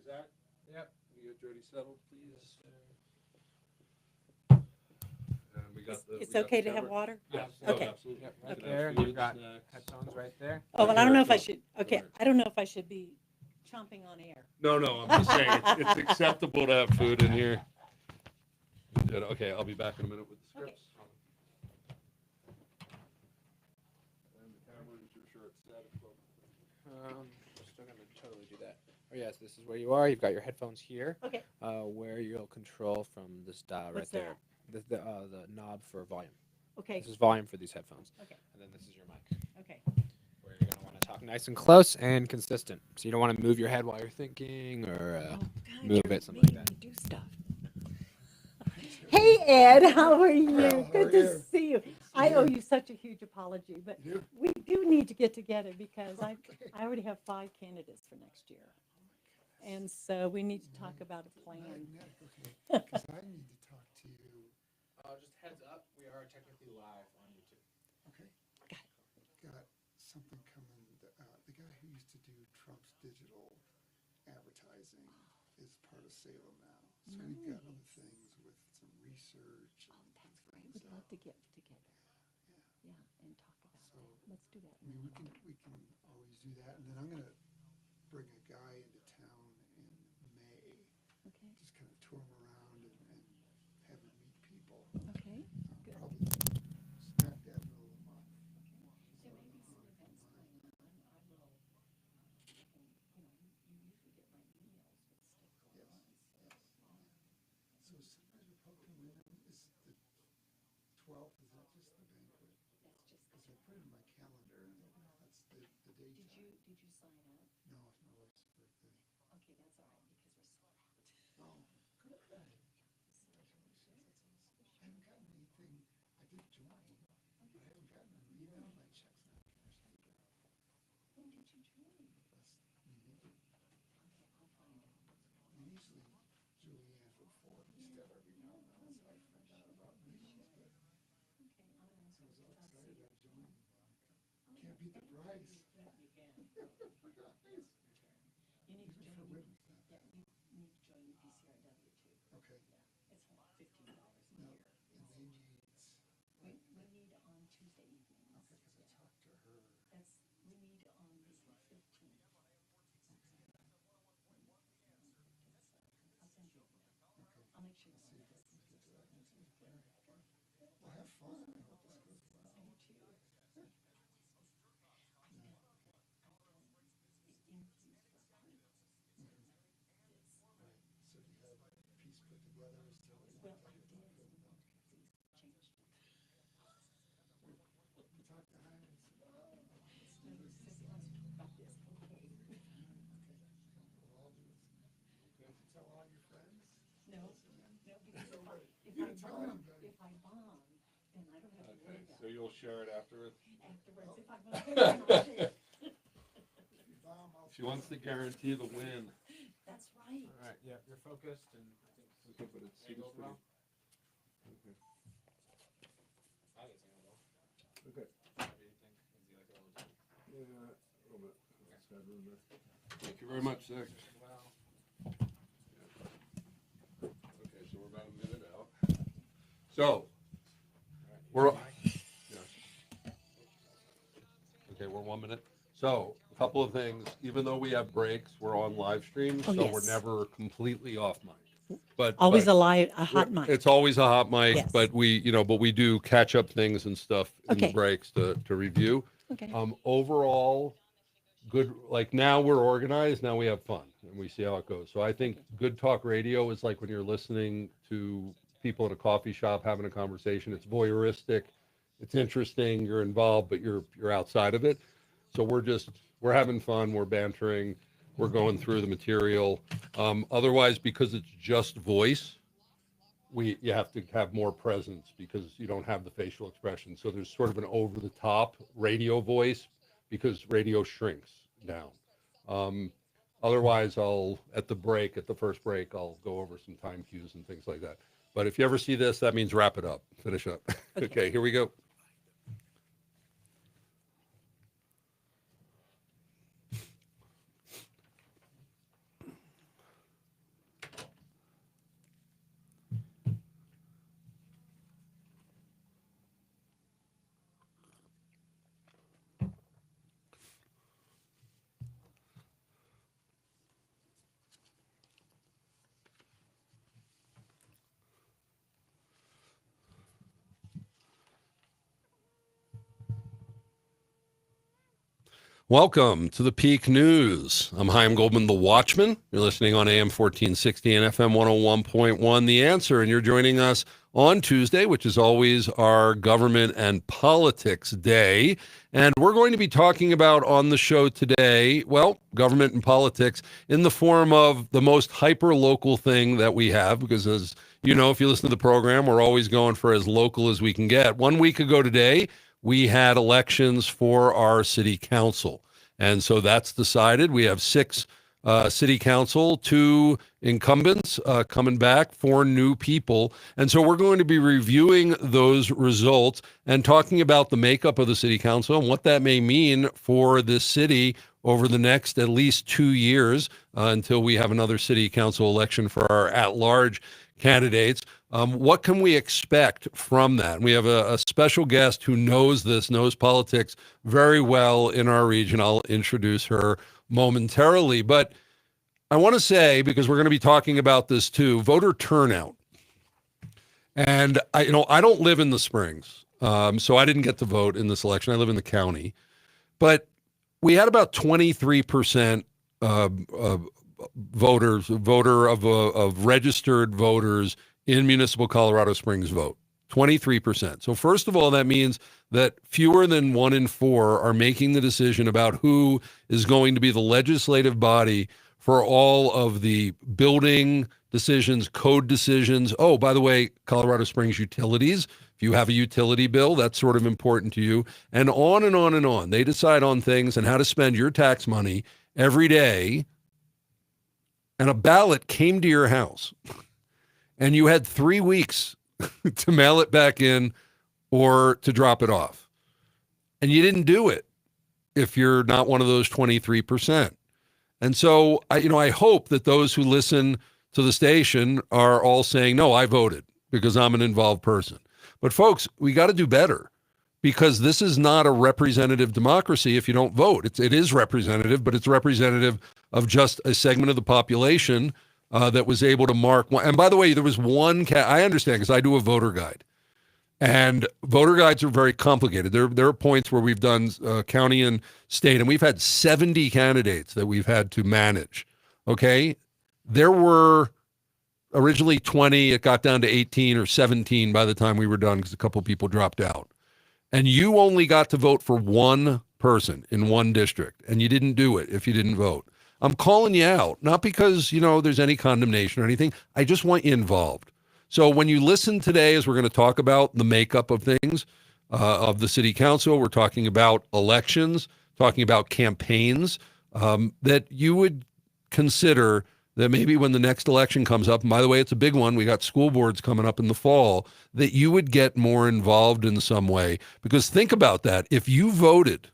Zach? Yep. Can you get Jody settled, please? Yes, sir. And we got the. It's we got okay the to have camera. water? Yes. Okay. Absolutely. Yep, You right can there. have And food, you've got snacks. headphones right there. Oh, well, I don't know if I Go. should, okay, ahead. I don't know if I should be chomping on air. No, I'm just saying it's acceptable to have food in here. Okay, I'll be back in a minute with the scripts. And the camera, is sure it's set. Still gonna totally do that. Oh yes, this is where you are. You've got your headphones here. Okay. Where you'll control from this dial What's right there. The knob for volume. Okay, This is volume for these headphones. Okay. And then this is your mic. okay. Where you're gonna want to talk nice and close and consistent. So you don't want to move your head while you're thinking or Oh, God, move you're it, something like making that. me do stuff. Hey, Ed, how are you? Well, how Good are to you? see you. I owe you such a huge apology, but You? we do need to get together because I already have 5 candidates for next year. And so we need to talk about a plan. Okay, because I need to talk to you. Just heads up, we are technically live on YouTube. Okay. Got Got something coming. The guy who used to do Trump's digital advertising is part of Salem now. So we've got other things with some research. Oh, And that's great. things We'd out. love to get together. Yeah. Yeah, and talk about So, that. Let's do that. I mean, we can always do that. And then I'm going to bring a guy into town in May. Okay, Just kind of tour him around and have him meet people. okay. Good. Probably smack dab middle of the month. There may be some events going on. I will, you usually get my emails with stuff going on. So Sunrise Republican Women is the 12th. Is that just the banquet? That's just, Because I put it in my calendar and that's the date. did you sign up? No, it's my wife's birthday. Okay, that's all right because we're sold out. Oh, good. Congratulations. That's awesome. I haven't gotten anything. I did join, but I haven't gotten an email. My check's not cashed either. When did you join? Last meeting. Okay, I'll find out what's going And usually Julianne would forward me stuff every now and then, so I find out about meetings, but on. Okay, I'm I gonna was all talk to excited you. I joined. Can't beat the price. Yeah, you can. Price. You need to Even join, for women's not yeah, bad. you need to join PCRW too. Okay. Yeah, it's like $15 a No, year. and they need, We meet on Tuesday evenings. okay, because I talked to her. We meet on the 15th. I'll send you a link. Okay. I'll make sure See you if I don't can miss get it. to that next week. All right, good. Well, have fun. I hope this goes well. You too. The interviews for pilots. Right. So do you have a piece put together as to what you Well, want I to did. talk to her about? Changed it. You talked to Heidi and said, oh, let's do No, he this. said he wants to talk about this. Okay. Okay. We'll all do this. Did you tell all your friends? No, Listen in? no, because You didn't tell anybody. if I bomb, then I don't have to Okay, worry about so you'll share it afterwards. afterwards. If I'm okay, If you bomb, I'll. She wants to guarantee the win. that's right. All right. Yeah, you're focused and I think. Okay, but it seems Angles pretty. well. Okay. I think it's angled well. Okay. What do you think? Is he like a little too Yeah, a little bit. Let's have room there. Thank you very much, Zach. well? Okay, so we're about a minute out. So, All right. we're, Mic. yeah. Okay, we're 1 minute. So, a couple of things. Even though we have breaks, we're on live stream, Oh, so we're yes. never completely off mic. But Always but a hot mic. It's always a hot mic, Yes. but we do catch up things and stuff in the Okay. breaks to review. Okay. Overall, good. Like now we're organized. Now we have fun and we see how it goes. So I think good talk radio is like when you're listening to people in a coffee shop having a conversation. It's voyeuristic, it's interesting. You're involved, but you're outside of it. So we're having fun. We're bantering. We're going through the material. Otherwise, because it's just voice, you have to have more presence because you don't have the facial expression. So there's sort of an over-the-top radio voice because radio shrinks down. Otherwise, at the first break, I'll go over some time cues and things like that. But if you ever see this, that means wrap it up, finish up. Okay, here we go. Welcome to the Peak News. I'm Chaim Goldman, the Watchman. You're listening on AM 1460 and FM 101.1, The Answer, and you're joining us on Tuesday, which is always our government and politics day. And we're going to be talking about on the show today, well, government and politics in the form of the most hyper-local thing that we have, because as you know, if you listen to the program, we're always going for as local as we can get. 1 week ago today, we had elections for our city council. And so that's decided. We have 6 city council, 2 incumbents coming back, 4 new people. And so we're going to be reviewing those results and talking about the makeup of the city council and what that may mean for this city over the next at least 2 years until we have another city council election for our at-large candidates. What can we expect from that? And we have a special guest who knows politics very well in our region. I'll introduce her momentarily. But I want to say, because we're going to be talking about this too, voter turnout. And I don't live in the Springs, so I didn't get to vote in this election. I live in the county. But we had about 23% of registered voters in municipal Colorado Springs vote, 23%. So first of all, that means that fewer than 1 in 4 are making the decision about who is going to be the legislative body for all of the building decisions, code decisions. Oh, by the way, Colorado Springs utilities. If you have a utility bill, that's sort of important to you. And on and on and on. They decide on things and how to spend your tax money every day. And a ballot came to your house. And you had 3 weeks to mail it back in or to drop it off. And you didn't do it if you're not one of those 23%. And so, I hope that those who listen to the station are all saying, no, I voted because I'm an involved person. But folks, we got to do better, because this is not a representative democracy if you don't vote. It is representative, but it's representative of just a segment of the population that was able to mark one. And by the way, there was one I understand, because I do a voter guide, and voter guides are very complicated. There are points where we've done county and state, and we've had 70 candidates that we've had to manage. Okay, there were originally 20. It got down to 18 or 17 by the time we were done, because a couple people dropped out. And you only got to vote for one person in one district, and you didn't do it if you didn't vote. I'm calling you out, not because, there's any condemnation or anything. I just want you involved. So when you listen today, as we're going to talk about the makeup of things, of the city council, we're talking about elections, talking about campaigns, that you would consider that maybe when the next election comes up, and by the way, it's a big one, we got school boards coming up in the fall, that you would get more involved in some way. Because think about that. If you voted,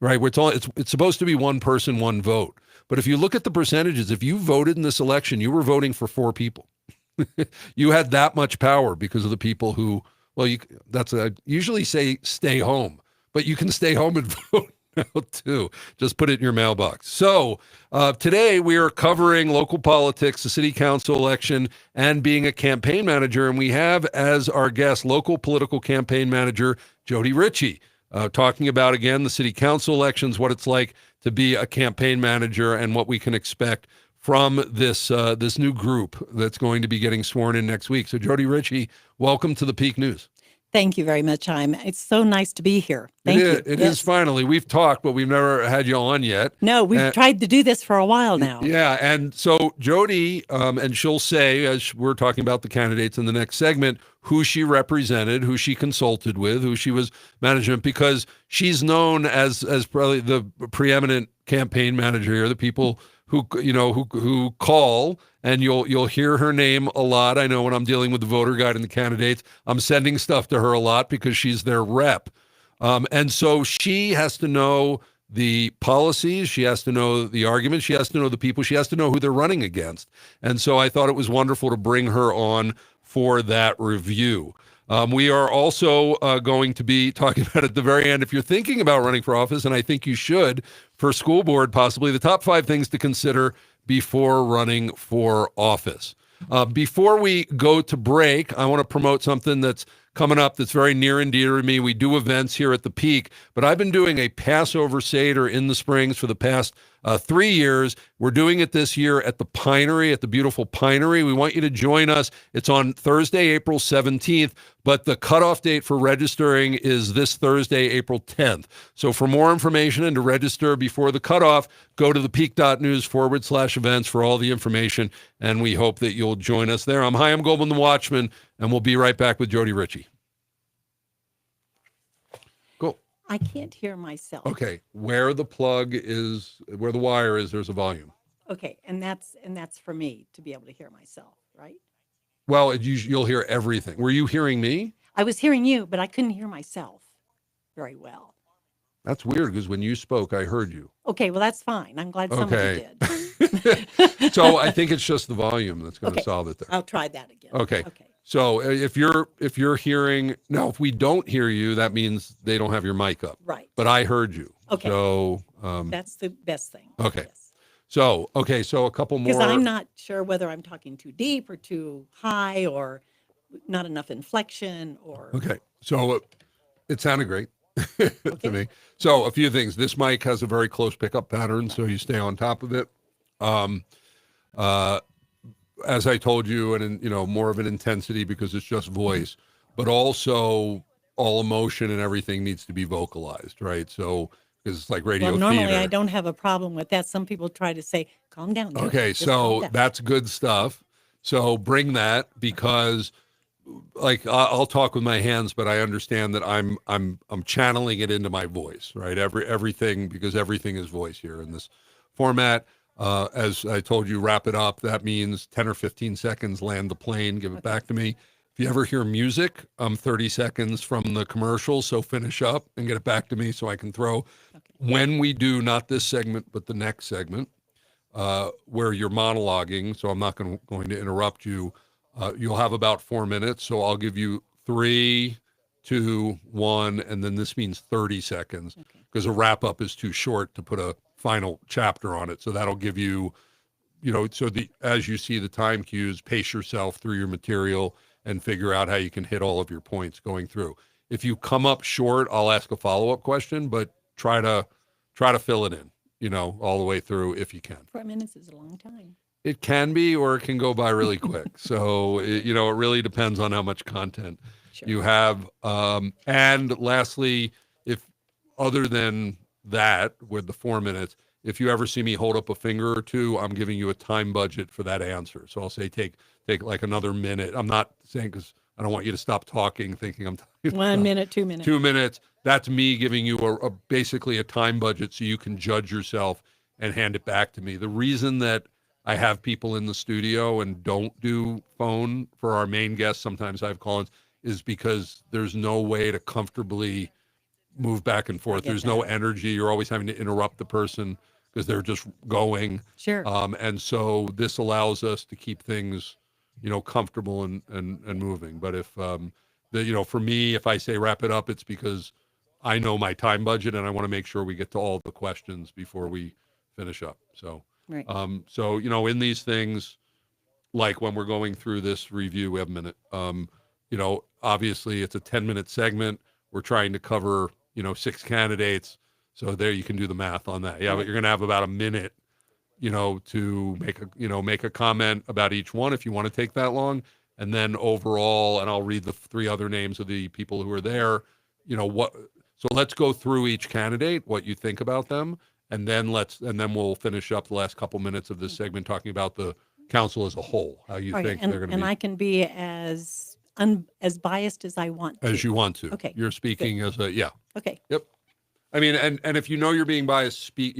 right, it's supposed to be one person, one vote. But if you look at the percentages, if you voted in this election, you were voting for 4 people. You had that much power because of the people who, I usually say stay home, but you can stay home and vote now too. Just put it in your mailbox. So today we are covering local politics, the city council election, and being a campaign manager. And we have as our guest local political campaign manager Jody Richie, talking about, again, the city council elections, what it's like to be a campaign manager, and what we can expect from this new group that's going to be getting sworn in next week. So Jody Richie, welcome to the Peak News. Thank you very much, Chaim. It's so nice to be here. Thank you. It is finally. We've talked, but we've never had you on yet. No, we've tried to do this for a while now. Yeah, and so Jody, and she'll say, as we're talking about the candidates in the next segment, who she represented, who she consulted with, who she was management, because she's known as probably the preeminent campaign manager here. The people who call, and you'll hear her name a lot. I know when I'm dealing with the voter guide and the candidates, I'm sending stuff to her a lot because she's their rep. And so she has to know the policies, she has to know the arguments, she has to know the people, she has to know who they're running against. And so I thought it was wonderful to bring her on for that review. We are also going to be talking about at the very end, if you're thinking about running for office, and I think you should, for school board possibly, the top 5 things to consider before running for office. Before we go to break, I want to promote something that's coming up that's very near and dear to me. We do events here at the Peak, but I've been doing a Passover Seder in the Springs for the past 3 years. We're doing it this year at the Pinery, at the beautiful Pinery. We want you to join us. It's on Thursday, April 17th, but the cutoff date for registering is this Thursday, April 10th. So for more information and to register before the cutoff, go to thepeak.news/events for all the information, and we hope that you'll join us there. I'm Chaim Goldman, the Watchman, and we'll be right back with Jody Richie. Cool. I can't hear myself. Okay, where the wire is, there's a volume. Okay, and that's for me to be able to hear myself, right? Well, you'll hear everything. Were you hearing me? I was hearing you, but I couldn't hear myself very well. That's weird because when you spoke, I heard you. Okay, well, that's fine. I'm glad somebody Okay. did. So I think it's just the volume that's going to Okay. solve it there. I'll try that again. Okay. Okay. So if you're hearing now, if we don't hear you, that means they don't have your mic up. Right. But I heard you. Okay. So That's the best thing. Okay. Yes. so a couple more. Because I'm not sure whether I'm talking too deep or too high or not enough inflection or. Okay. So it sounded great to me. So a few things. This mic has a very close pickup pattern, so you stay on top of it. As I told you, and more of an intensity because it's just voice, but also all emotion and everything needs to be vocalized, right? So because it's like radio Well, normally theater. I don't have a problem with that. Some people try to say, calm down. Jody. Okay, Just calm so down." that's good stuff. So bring that because, like, I'll talk with my hands, but I understand that I'm channeling it into my voice, right? Everything because everything is voice here in this format. As I told you, wrap it up. That means 10 or 15 seconds, land the plane, give it back to me. If you ever hear music, I'm 30 seconds from the commercial, so finish up and get it back to me so I can throw. When we do, not this segment, but the next segment, where you're monologuing, so I'm not going to interrupt you, you'll have about 4 minutes, so I'll give you 3, 2, 1, and then this means 30 seconds because a wrap-up is too short to put a final chapter on it. So that'll give you, as you see the time cues, pace yourself through your material and figure out how you can hit all of your points going through. If you come up short, I'll ask a follow-up question, but try to fill it in, all the way through if you can. 4 minutes is a long time. It can be, or it can go by really quick. So, it really depends on how much content you have. And lastly, if other than that, with the 4 minutes, if you ever see me hold up a finger or two, I'm giving you a time budget for that answer. So I'll say take like another minute. I'm not saying because I don't want you to stop talking, thinking I'm talking. 1 minute, 2 minutes. 2 minutes. That's me giving you a basically a time budget so you can judge yourself and hand it back to me. The reason that I have people in the studio and don't do phone for our main guests, sometimes I have call-ins, is because there's no way to comfortably move back and forth. There's no energy. You're always having to interrupt the person because they're just going. Sure. And so this allows us to keep things, comfortable and moving. But if, for me, if I say wrap it up, it's because I know my time budget and I want to make sure we get to all the questions before we finish up. So, Right. in these things, like when we're going through this review, we have a minute. Obviously it's a 10-minute segment. We're trying to cover, 6 candidates. So there you can do the math on that. Yeah, but you're going to have about a minute, to make a comment about each one if you want to take that long. And then overall, and I'll read the 3 other names of the people who are there, so let's go through each candidate, what you think about them. And then we'll finish up the last couple minutes of this segment talking about the council as a whole, how you think they're going to be. And I can be as biased as I want to. As you want to. Okay. You're speaking as Okay. Yep. I mean, and if you're being biased, speak,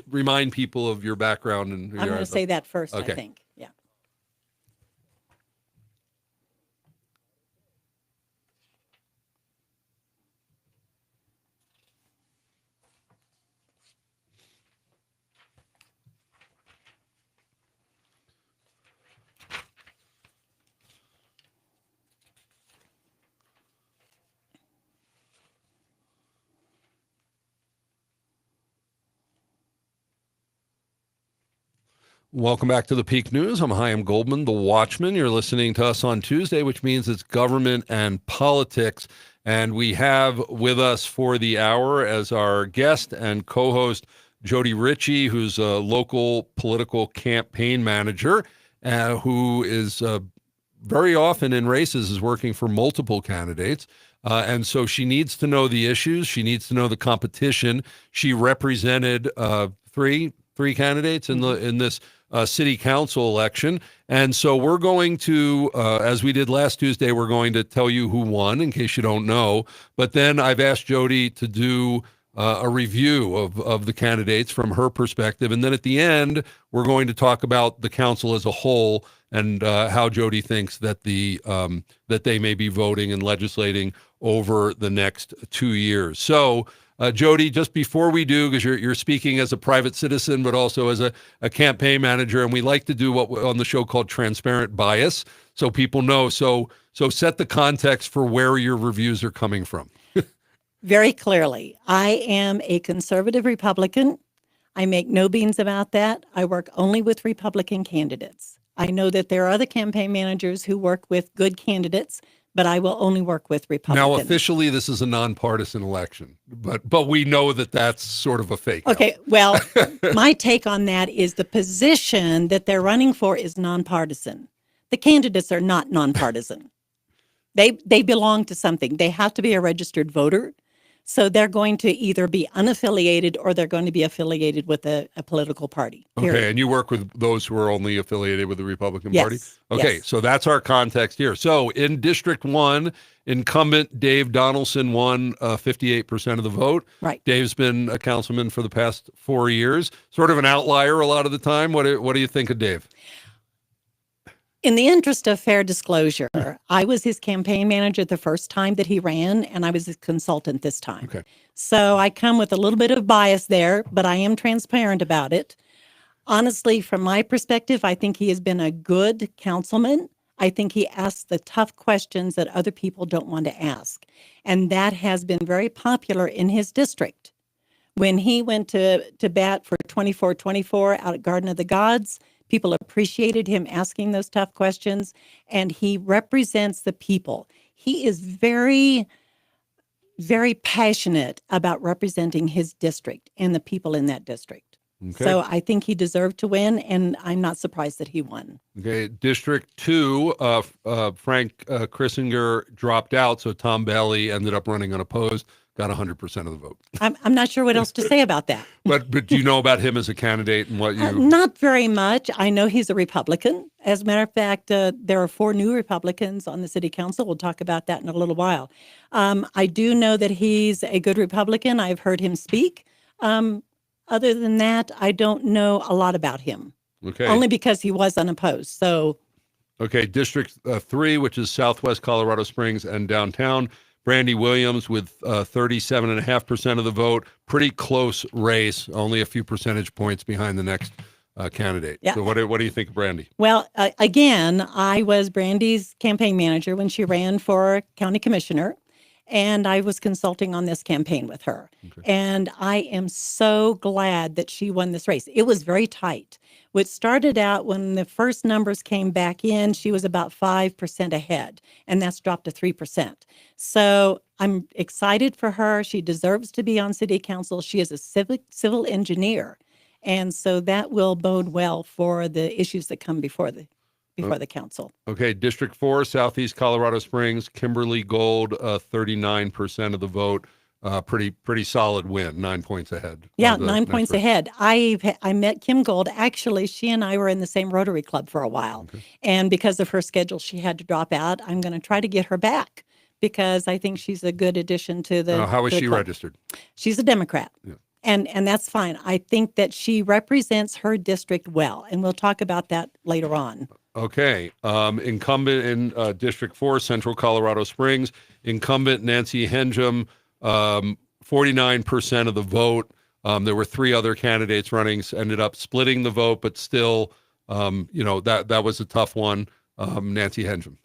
remind people of your background and who I'm you going are. to say that first, Okay. I think. Yeah. Welcome back to the Peak News. I'm Chaim Goldman, the Watchman. You're listening to us on Tuesday, which means it's government and politics. And we have with us for the hour as our guest and co-host Jody Richie, who's a local political campaign manager, who is very often in races is working for multiple candidates. And so she needs to know the issues. She needs to know the competition. She represented three candidates in this city council election. And so we're going to, as we did last Tuesday, we're going to tell you who won in case you don't know. But then I've asked Jody to do a review of the candidates from her perspective. And then at the end, we're going to talk about the council as a whole and how Jody thinks that that they may be voting and legislating over the next 2 years. So, Jody, just before we do, because you're speaking as a private citizen, but also as a campaign manager, and we like to do what on the show called transparent bias, so people know. So set the context for where your reviews are coming from. Very clearly, I am a conservative Republican. I make no beans about that. I work only with Republican candidates. I know that there are other campaign managers who work with good candidates, but I will only work with Republicans. Now, officially, this is a nonpartisan election, but we know that that's sort of a fake. Okay, well, my take on that is the position that they're running for is nonpartisan. The candidates are not nonpartisan. They belong to something. They have to be a registered voter. So they're going to either be unaffiliated or they're going to be affiliated with a political party. Period. Okay, and you work with those who are only affiliated with the Republican Yes, Party? Okay, yes. So that's our context here. So in District 1, incumbent Dave Donaldson won 58% of the vote. Right. Dave's been a councilman for the past 4 years. Sort of an outlier a lot of the time. What do you think of Dave? In the interest of fair disclosure, I was his campaign manager the first time that he ran, and I was his consultant this time. Okay. So I come with a little bit of bias there, but I am transparent about it. Honestly, from my perspective, I think he has been a good councilman. I think he asks the tough questions that other people don't want to ask. And that has been very popular in his district. When he went to bat for 24-24 out at Garden of the Gods, people appreciated him asking those tough questions, and he represents the people. He is very, very passionate about representing his district and the people in that district. Okay. So I think he deserved to win, and I'm not surprised that he won. Okay, District 2, Frank Krissinger dropped out, so Tom Bailey ended up running unopposed, got 100% of the vote. I'm not sure what else to say about that. But do you know about him as a candidate and what you... Not very much. I know he's a Republican. As a matter of fact, there are 4 new Republicans on the city council. We'll talk about that in a little while. I do know that he's a good Republican. I've heard him speak. Other than that, I don't know a lot about him. Okay. Only because he was unopposed. So, okay, District 3, which is Southwest Colorado Springs and downtown, Brandy Williams with 37.5% of the vote. Pretty close race, only a few percentage points behind the next candidate. Yeah. So what do you think of Brandy? well, again, I was Brandy's campaign manager when she ran for county commissioner, and I was consulting on this campaign with her. Okay. And I am so glad that she won this race. It was very tight. What started out when the first numbers came back in, she was about 5% ahead, and that's dropped to 3%. So I'm excited for her. She deserves to be on city council. She is a civil engineer, and so that will bode well for the issues that come before the council. Okay, District 4, Southeast Colorado Springs, Kimberly Gold, 39% of the vote. Pretty solid win, 9 points ahead. Yeah, of the 9 next points person. ahead. I met Kim Gold. Actually, she and I were in the same Rotary Club for a while. Okay. And because of her schedule, she had to drop out. I'm going to try to get her back because I think she's a good addition to the How is to the she club. registered? She's a Democrat. Yeah. And that's fine. I think that she represents her district well. And we'll talk about that later on. Okay, incumbent in District 4, Central Colorado Springs, incumbent Nancy Henjum, 49% of the vote. There were 3 other candidates running, ended up splitting the vote, but still, that was a tough one. Nancy Henjum.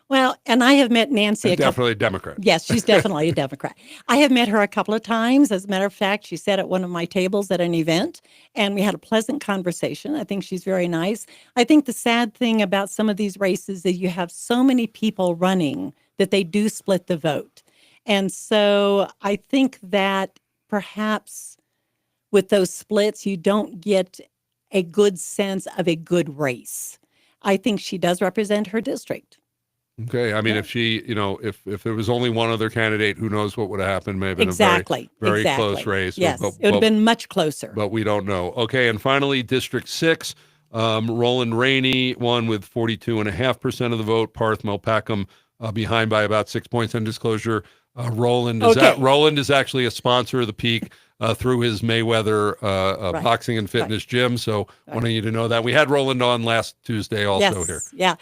Well, and I have met Nancy a couple. Definitely a Democrat. Yes, she's definitely a Democrat. I have met her a couple of times. As a matter of fact, she sat at one of my tables at an event, and we had a pleasant conversation. I think she's very nice. I think the sad thing about some of these races is you have so many people running that they do split the vote. And so I think that perhaps with those splits, you don't get a good sense of a good race. I think she does represent her district. Okay. I mean, if she, if there was only one other candidate, who knows what would have happened? Maybe Exactly. a very exactly. close race. Yes, it would have been much closer. But we don't know. Okay. And finally, District 6, Roland Rainey won with 42.5% of the vote. Parth Melpacum behind by about 6 points on disclosure. Roland is actually a sponsor of the Peak through his Mayweather Right. boxing and fitness gym. So wanting you to know that. We had Roland on last Tuesday also here. Yeah.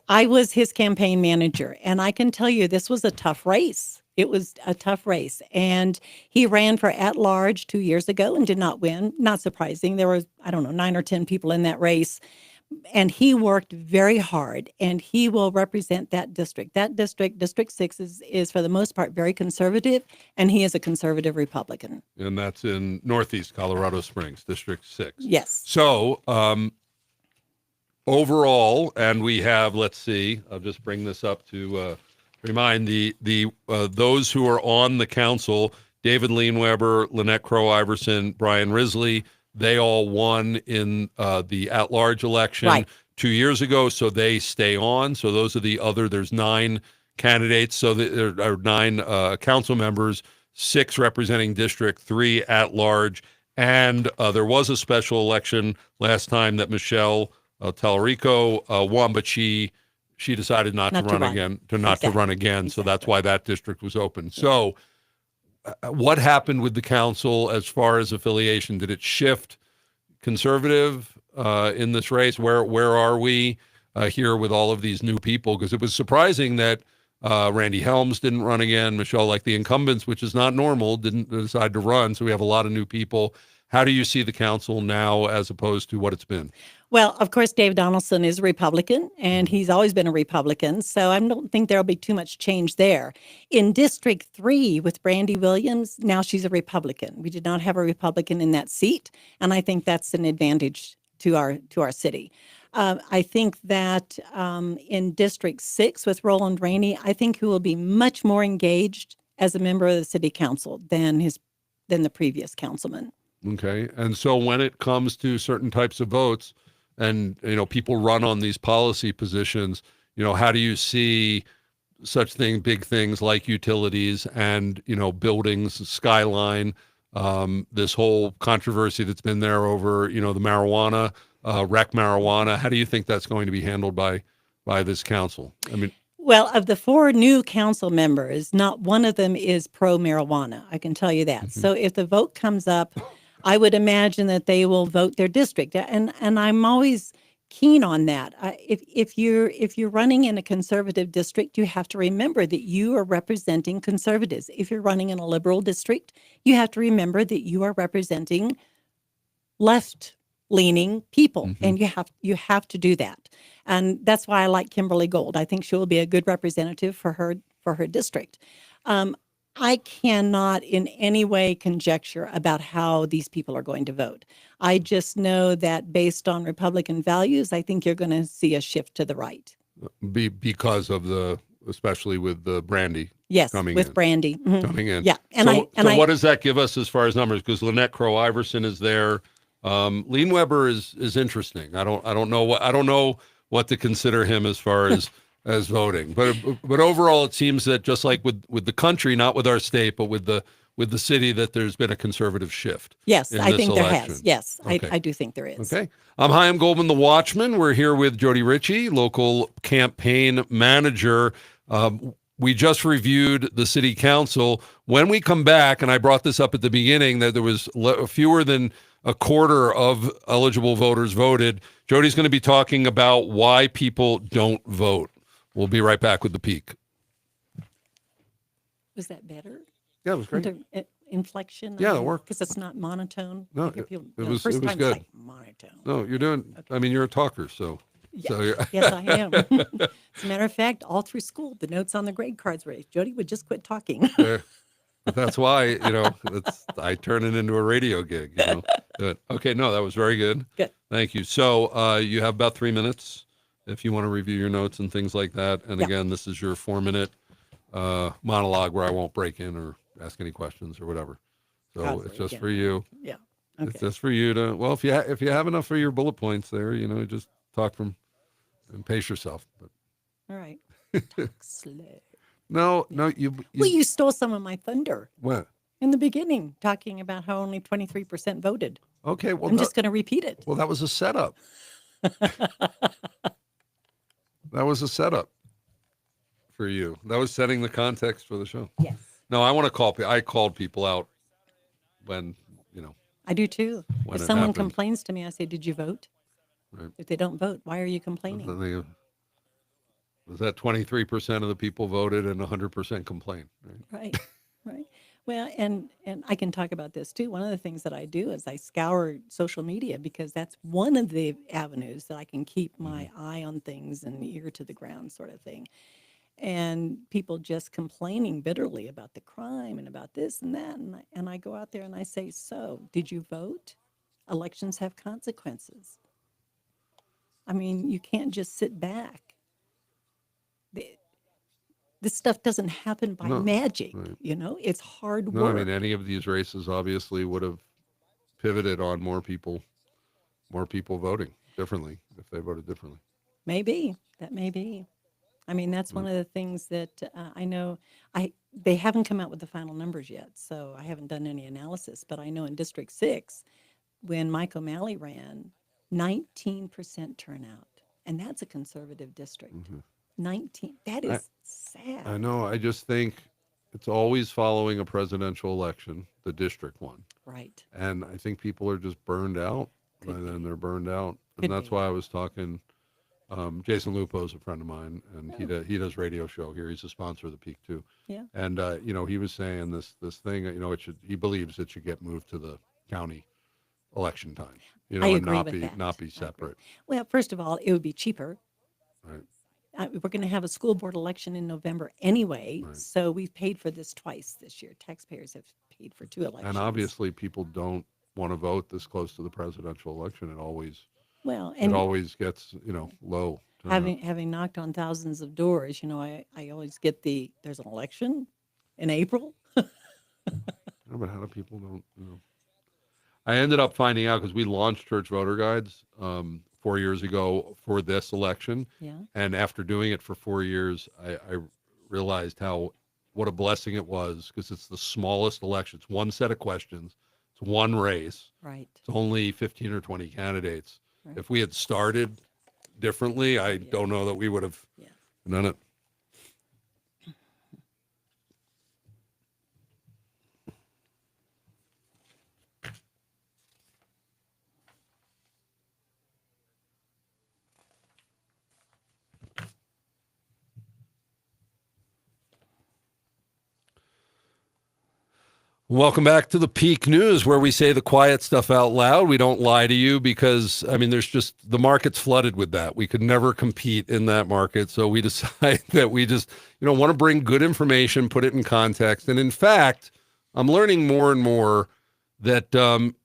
I was his campaign manager, and I can tell you this was a tough race. It was a tough race. And he ran for at-large 2 years ago and did not win. Not surprising. There was, 9 or 10 people in that race. And he worked very hard, and he will represent that district. That district, District 6, is for the most part very conservative, and he is a conservative Republican. And that's in Northeast Colorado Springs, District 6. Yes. So overall, and we have, let's see, I'll just bring this up to remind the those who are on the council, David Leanweber, Lynette Crow-Iverson, Brian Risley, they all won in the at-large election 2 years ago, so they stay on. So those are there's 9 candidates, so there are 9 council members, 6 representing District 3 at-large, and there was a special election last time that Michelle Tallarico won, but she decided not to run again, so that's why that district was open. So what happened with the council as far as affiliation? Did it shift conservative in this race? Where are we here with all of these new people? Because it was surprising that Randy Helms didn't run again. Michelle, like the incumbents, which is not normal, didn't decide to run. So we have a lot of new people. How do you see the council now as opposed to what it's been? Well, of course, Dave Donaldson is a Republican, and he's always been a Republican, so I don't think there'll be too much change there. In District 3 with Brandy Williams, now she's a Republican. We did not have a Republican in that seat, and I think that's an advantage to our city. I think that in District 6 with Roland Rainey, I think he will be much more engaged as a member of the city council than the previous councilman. Okay. And so when it comes to certain types of votes and, people run on these policy positions, how do you see big things like utilities and, buildings, skyline, this whole controversy that's been there over, the marijuana, rec marijuana? How do you think that's going to be handled by this council? I mean, well, of the 4 new council members, not one of them is pro-marijuana. I can tell you that. Mm-hmm. So if the vote comes up, I would imagine that they will vote their district, and I'm always keen on that. If you're running in a conservative district, you have to remember that you are representing conservatives. If you're running in a liberal district, you have to remember that you are representing left-leaning people, mm-hmm. and you have to do that. And that's why I like Kimberly Gold. I think she will be a good representative for her district. I cannot in any way conjecture about how these people are going to vote. I just know that based on Republican values, I think you're going to see a shift to the right. Because of especially with the Brandy. Yes, coming with in. Brandy. Mm-hmm. Coming in. Yeah. So what does that give us as far as numbers? Because Lynette Crow-Iverson is there. Leanweber is interesting. I don't know what to consider him as far as as voting, but overall, it seems that just like with the country, not with our state, but with the city, that there's been a conservative shift. Yes, I think there has. Yes, okay. I do think there is. Okay. Hi, I'm Goldman, the Watchman. We're here with Jody Richie, local campaign manager. We just reviewed the city council. When we come back, and I brought this up at the beginning, that there was fewer than a quarter of eligible voters voted. Jody's going to be talking about why people don't vote. We'll be right back with The Peak. Was that better? Yeah, it was great. Inflection? Yeah, it worked. Because it's not monotone. No, it was good. Like monotone. No, you're doing, okay. I mean, you're a talker, so So you're Yes, I am. As a matter of fact, all through school, the notes on the grade cards were, Jody would just quit talking. there. But that's why, I turn it into a radio gig. Good. Okay, no, that was very good. Good. Thank you. So you have about 3 minutes if you want to review your notes and things like that. And Yeah. again, this is your 4-minute monologue where I won't break in or ask any questions or whatever. So God's it's sake, just yeah. for you. Yeah. It's Okay. just for you to, well, if you have enough of your bullet points there, just talk from and pace yourself. But All right. Talk slow. no, Well, you stole some of my thunder what? in the beginning, talking about how only 23% voted. Okay, well, I'm just going to repeat it. well, that was a setup. That was a setup for you. That was setting the context for the show. Yes. No, I called people out when, I do too. when If it someone happened. complains to me, I say, did you vote? Right. If they don't vote, why are you complaining? Then was that 23% of the people voted and 100% complained? Right? Right. Well, and I can talk about this too. One of the things that I do is I scour social media because that's one of the avenues that I can keep my eye on things and ear to the ground sort of thing. And people just complaining bitterly about the crime and about this and that. And I go out there and I say, so did you vote? Elections have consequences. I mean, you can't just sit back. This stuff doesn't happen by No, magic, right. It's hard No, I work. mean, any of these races obviously would have pivoted on more people voting differently if they voted differently. Maybe that may be. I mean, that's one of the things that I know. They haven't come out with the final numbers yet, so I haven't done any analysis. But I know in District 6, when Mike O'Malley ran, 19% turnout, and that's a conservative district. 19. That is sad. I know. I just think it's always following a presidential election, the district one. Right. And I think people are just burned out. Could And then be. they're burned out. Could And that's be. why I was talking. Jason Lupo is a friend of mine, and he does radio show here. He's a sponsor of the Peak too. Yeah. And he was saying this thing. He believes it should get moved to the county election time. I and agree not with be that. not be I agree. separate. Well, first of all, it would be cheaper. Right. We're going to have a school board election in November anyway, Right. so we've paid for this twice this year. Taxpayers have paid for 2 elections. And obviously, people don't want to vote this close to the presidential election. It always gets low. turnout. having knocked on thousands of doors, I always get there's an election in April. No, but how do people don't? I ended up finding out because we launched church voter guides 4 years ago for this election, Yeah. and after doing it for 4 years, I realized what a blessing it was because it's the smallest election. It's one set of questions. It's one race. Right. It's only 15 or 20 candidates. Right. If we had started differently, I don't know that we would have Yeah. done it. Welcome back to the Peak News, where we say the quiet stuff out loud. We don't lie to you because, there's just, the market's flooded with that. We could never compete in that market. So we decide that we just, want to bring good information, put it in context. And in fact, I'm learning more and more that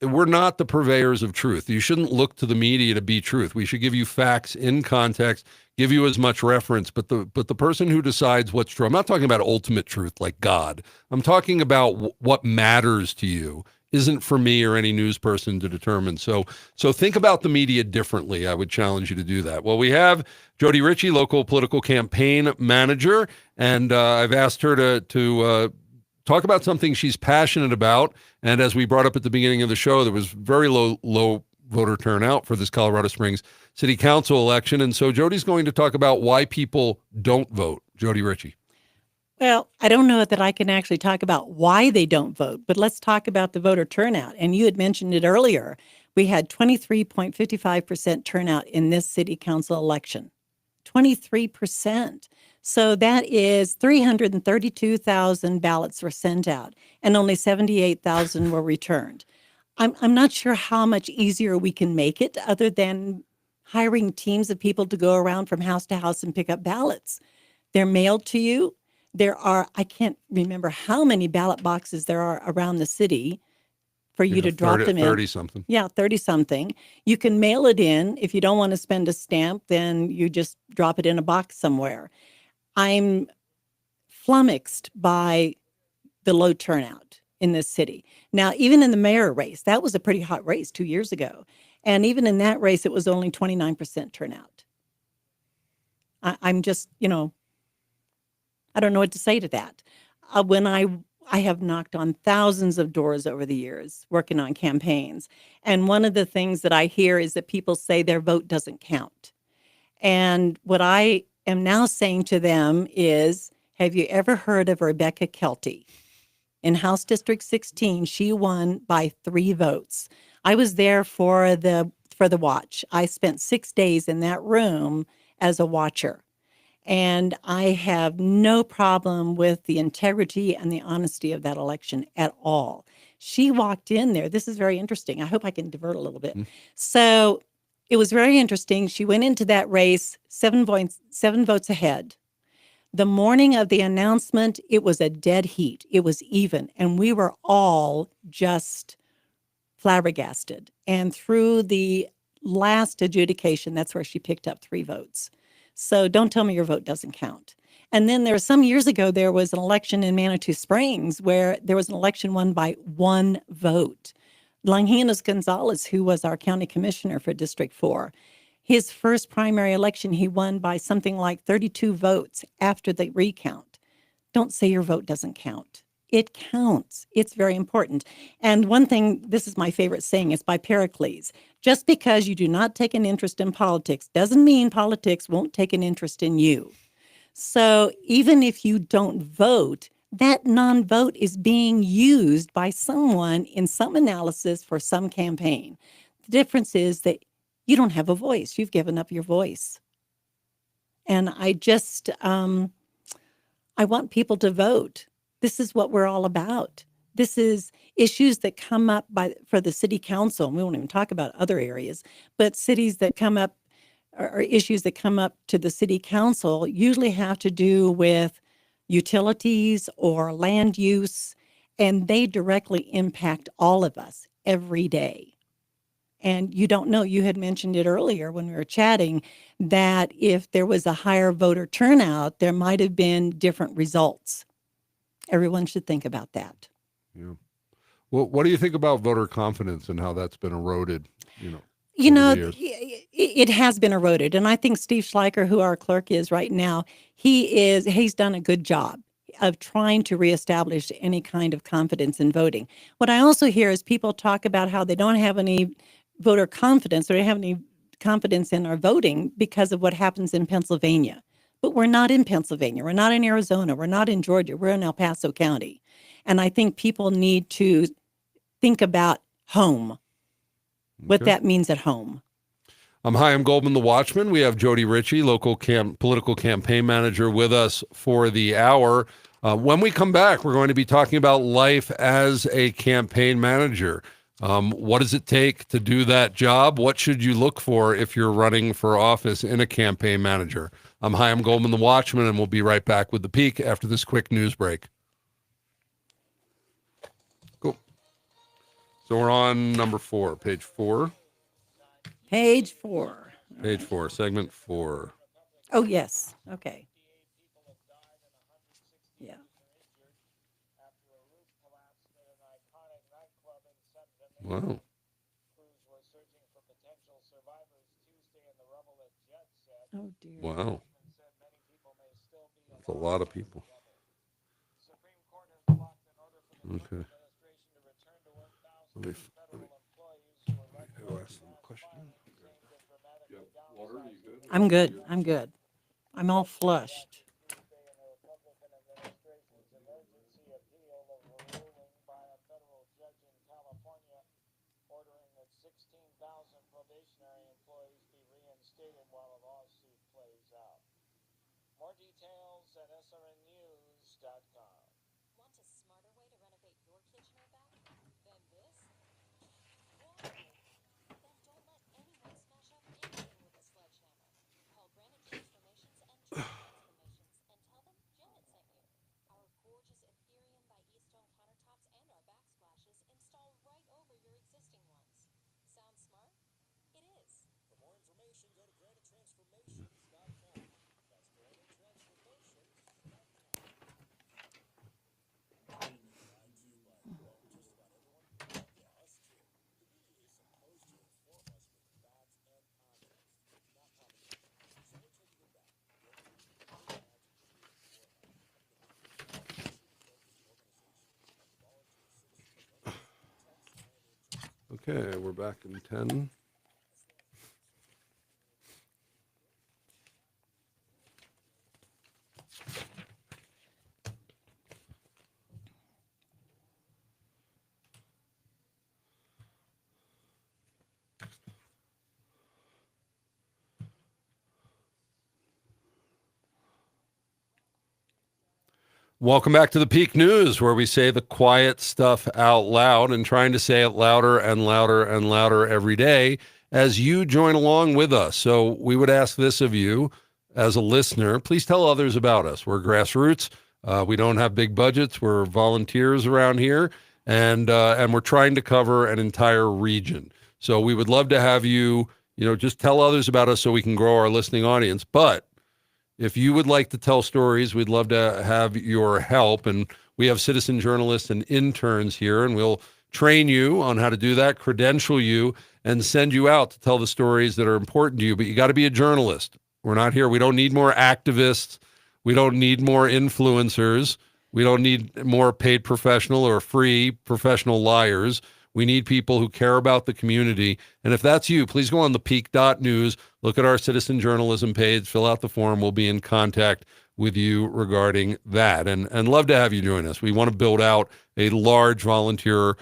we're not the purveyors of truth. You shouldn't look to the media to be truth. We should give you facts in context, give you as much reference. But the person who decides what's true, I'm not talking about ultimate truth like God. I'm talking about what matters to you isn't for me or any news person to determine. So think about the media differently. I would challenge you to do that. Well, we have Jody Richie, local political campaign manager, and I've asked her to talk about something she's passionate about. And as we brought up at the beginning of the show, there was very low voter turnout for this Colorado Springs City Council election. And so Jody's going to talk about why people don't vote. Jody Richie. Well, I don't know that I can actually talk about why they don't vote, but let's talk about the voter turnout. And you had mentioned it earlier. We had 23.55% turnout in this city council election. 23%. So that is 332,000 ballots were sent out and only 78,000 were returned. I'm not sure how much easier we can make it other than hiring teams of people to go around from house to house and pick up ballots. They're mailed to you. There are, I can't remember how many ballot boxes there are around the city for you to drop them in. 30 something. Yeah, 30 something. You can mail it in. If you don't want to spend a stamp, then you just drop it in a box somewhere. I'm flummoxed by the low turnout in this city. Now, even in the mayor race, that was a pretty hot race 2 years ago. And even in that race, it was only 29% turnout. I'm just, I don't know what to say to that. When I have knocked on thousands of doors over the years working on campaigns. And one of the things that I hear is that people say their vote doesn't count. And what I am now saying to them is, have you ever heard of Rebecca Kelty? In House District 16, she won by 3 votes. I was there for the watch. I spent 6 days in that room as a watcher. And I have no problem with the integrity and the honesty of that election at all. She walked in there. This is very interesting. I hope I can divert a little bit. So it was very interesting. She went into that race 7 votes ahead. The morning of the announcement, it was a dead heat. It was even. And we were all just flabbergasted. And through the last adjudication, that's where she picked up 3 votes. So don't tell me your vote doesn't count. And then there was some years ago, there was an election in Manitou Springs where there was an election won by 1 vote. Longinos Gonzalez, who was our county commissioner for District 4, his first primary election, he won by something like 32 votes after the recount. Don't say your vote doesn't count. It counts. It's very important. And one thing, this is my favorite saying, it's by Pericles. Just because you do not take an interest in politics doesn't mean politics won't take an interest in you. So even if you don't vote, that non-vote is being used by someone in some analysis for some campaign. The difference is that you don't have a voice. You've given up your voice. And I just, I want people to vote. This is what we're all about. This is issues that come up for the city council. And we won't even talk about other areas, but cities that come up or issues that come up to the city council usually have to do with utilities or land use, and they directly impact all of us every day. And you don't know, you had mentioned it earlier when we were chatting, that if there was a higher voter turnout, there might have been different results. Everyone should think about that. Yeah. Well, what do you think about voter confidence and how that's been eroded, it has been eroded. And I think Steve Schleicher, who our clerk is right now, he's done a good job of trying to reestablish any kind of confidence in voting. What I also hear is people talk about how they don't have any voter confidence or they don't have any confidence in our voting because of what happens in Pennsylvania. But we're not in Pennsylvania. We're not in Arizona. We're not in Georgia. We're in El Paso County. And I think people need to think about home, what that means at home. Hi, I'm Goldman the Watchman. We have Jody Richie, local political campaign manager, with us for the hour. When we come back, we're going to be talking about life as a campaign manager. What does it take to do that job? What should you look for if you're running for office in a campaign manager? Hi, I'm Goldman the Watchman, and we'll be right back with The Peak after this quick news break. Cool. So we're on number 4, page 4. Page 4. Page 4, segment 4. Oh, yes. Okay. Yeah. Wow. Oh, dear. Wow. That's a lot of people. Okay. Let me go ask them a question. I'm good. I'm good. I'm all flushed. More details at srnnews.com. Want a smarter way to renovate your kitchen or bath than this? Whoa! Then don't let anyone smash up anything with a Okay, we're back in 10. Welcome back to the Peak News, where we say the quiet stuff out loud and trying to say it louder and louder and louder every day as you join along with us. So we would ask this of you as a listener, please tell others about us. We're grassroots. We don't have big budgets. We're volunteers around here, and we're trying to cover an entire region. So we would love to have you, just tell others about us so we can grow our listening audience. But if you would like to tell stories, we'd love to have your help. And we have citizen journalists and interns here, and we'll train you on how to do that, credential you, and send you out to tell the stories that are important to you. But you got to be a journalist. We're not here. We don't need more activists. We don't need more influencers. We don't need more paid professional or free professional liars. We need people who care about the community. And if that's you, please go on the peak.news, look at our citizen journalism page, fill out the form. We'll be in contact with you regarding that. And love to have you join us. We want to build out a large volunteer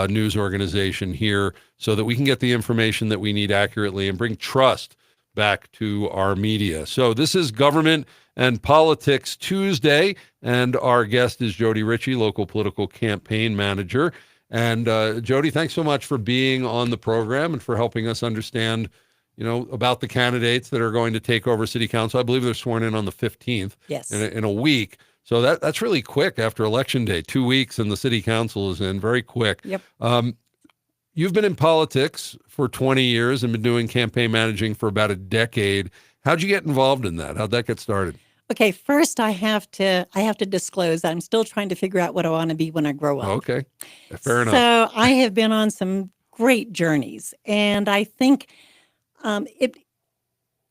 news organization here so that we can get the information that we need accurately and bring trust back to our media. So this is Government and Politics Tuesday, and our guest is Jody Richie, local political campaign manager. And Jody, thanks so much for being on the program and for helping us understand, about the candidates that are going to take over city council. I believe they're sworn in on the 15th. Yes. In a week. So that's really quick after Election Day. 2 weeks and the city council is in, very quick. Yep. You've been in politics for 20 years and been doing campaign managing for about a decade. How'd you get involved in that? How'd that get started? Okay, first I have to disclose I'm still trying to figure out what I want to be when I grow up. Okay, fair enough. So I have been on some great journeys, and I think I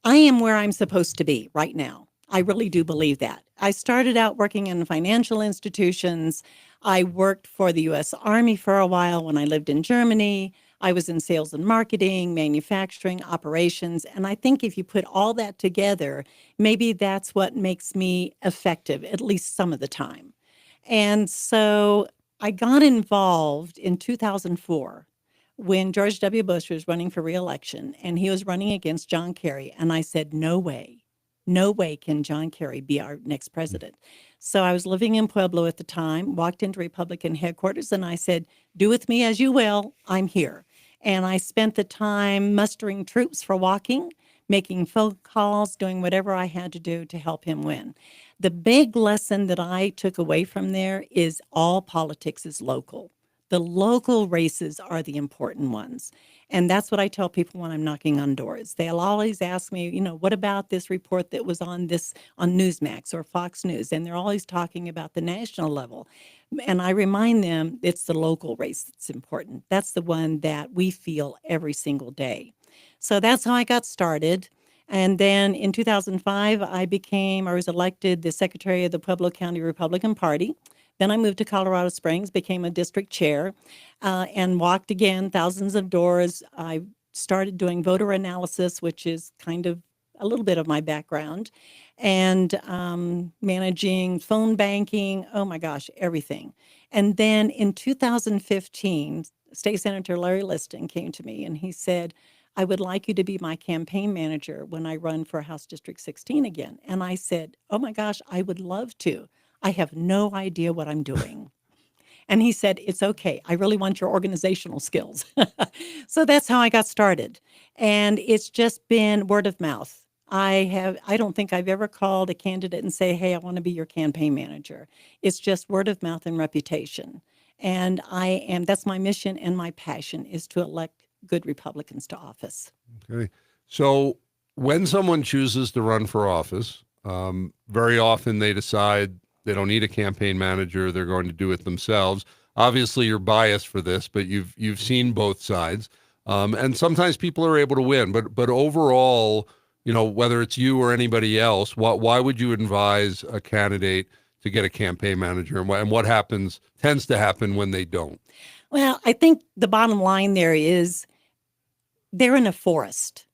am where I'm supposed to be right now. I really do believe that. I started out working in financial institutions. I worked for the U.S. Army for a while when I lived in Germany. I was in sales and marketing, manufacturing, operations. And I think if you put all that together, maybe that's what makes me effective, at least some of the time. And so I got involved in 2004 when George W. Bush was running for re-election, and he was running against John Kerry. And I said, no way can John Kerry be our next president. So I was living in Pueblo at the time, walked into Republican headquarters, and I said, do with me as you will, I'm here. And I spent the time mustering troops for walking, making phone calls, doing whatever I had to do to help him win. The big lesson that I took away from there is all politics is local. The local races are the important ones. And that's what I tell people when I'm knocking on doors. They'll always ask me, what about this report that was on Newsmax or Fox News? And they're always talking about the national level. And I remind them it's the local race that's important. That's the one that we feel every single day. So that's how I got started. And then in 2005, I was elected the secretary of the Pueblo County Republican Party. Then I moved to Colorado Springs, became a district chair, and walked again thousands of doors. I started doing voter analysis, which is kind of a little bit of my background, and managing phone banking, oh my gosh, everything. And then in 2015, State Senator Larry Liston came to me and he said, I would like you to be my campaign manager when I run for House District 16 again. And I said, oh my gosh, I would love to. I have no idea what I'm doing. And he said, it's okay. I really want your organizational skills. So that's how I got started. And it's just been word of mouth. I don't think I've ever called a candidate and say, hey, I want to be your campaign manager. It's just word of mouth and reputation. And that's my mission and my passion is to elect good Republicans to office. Okay. So when someone chooses to run for office, very often they decide they don't need a campaign manager. They're going to do it themselves. Obviously, you're biased for this, but you've seen both sides. And sometimes people are able to win. But overall, whether it's you or anybody else, why would you advise a candidate to get a campaign manager, and what tends to happen when they don't? Well, I think the bottom line there is they're in a forest.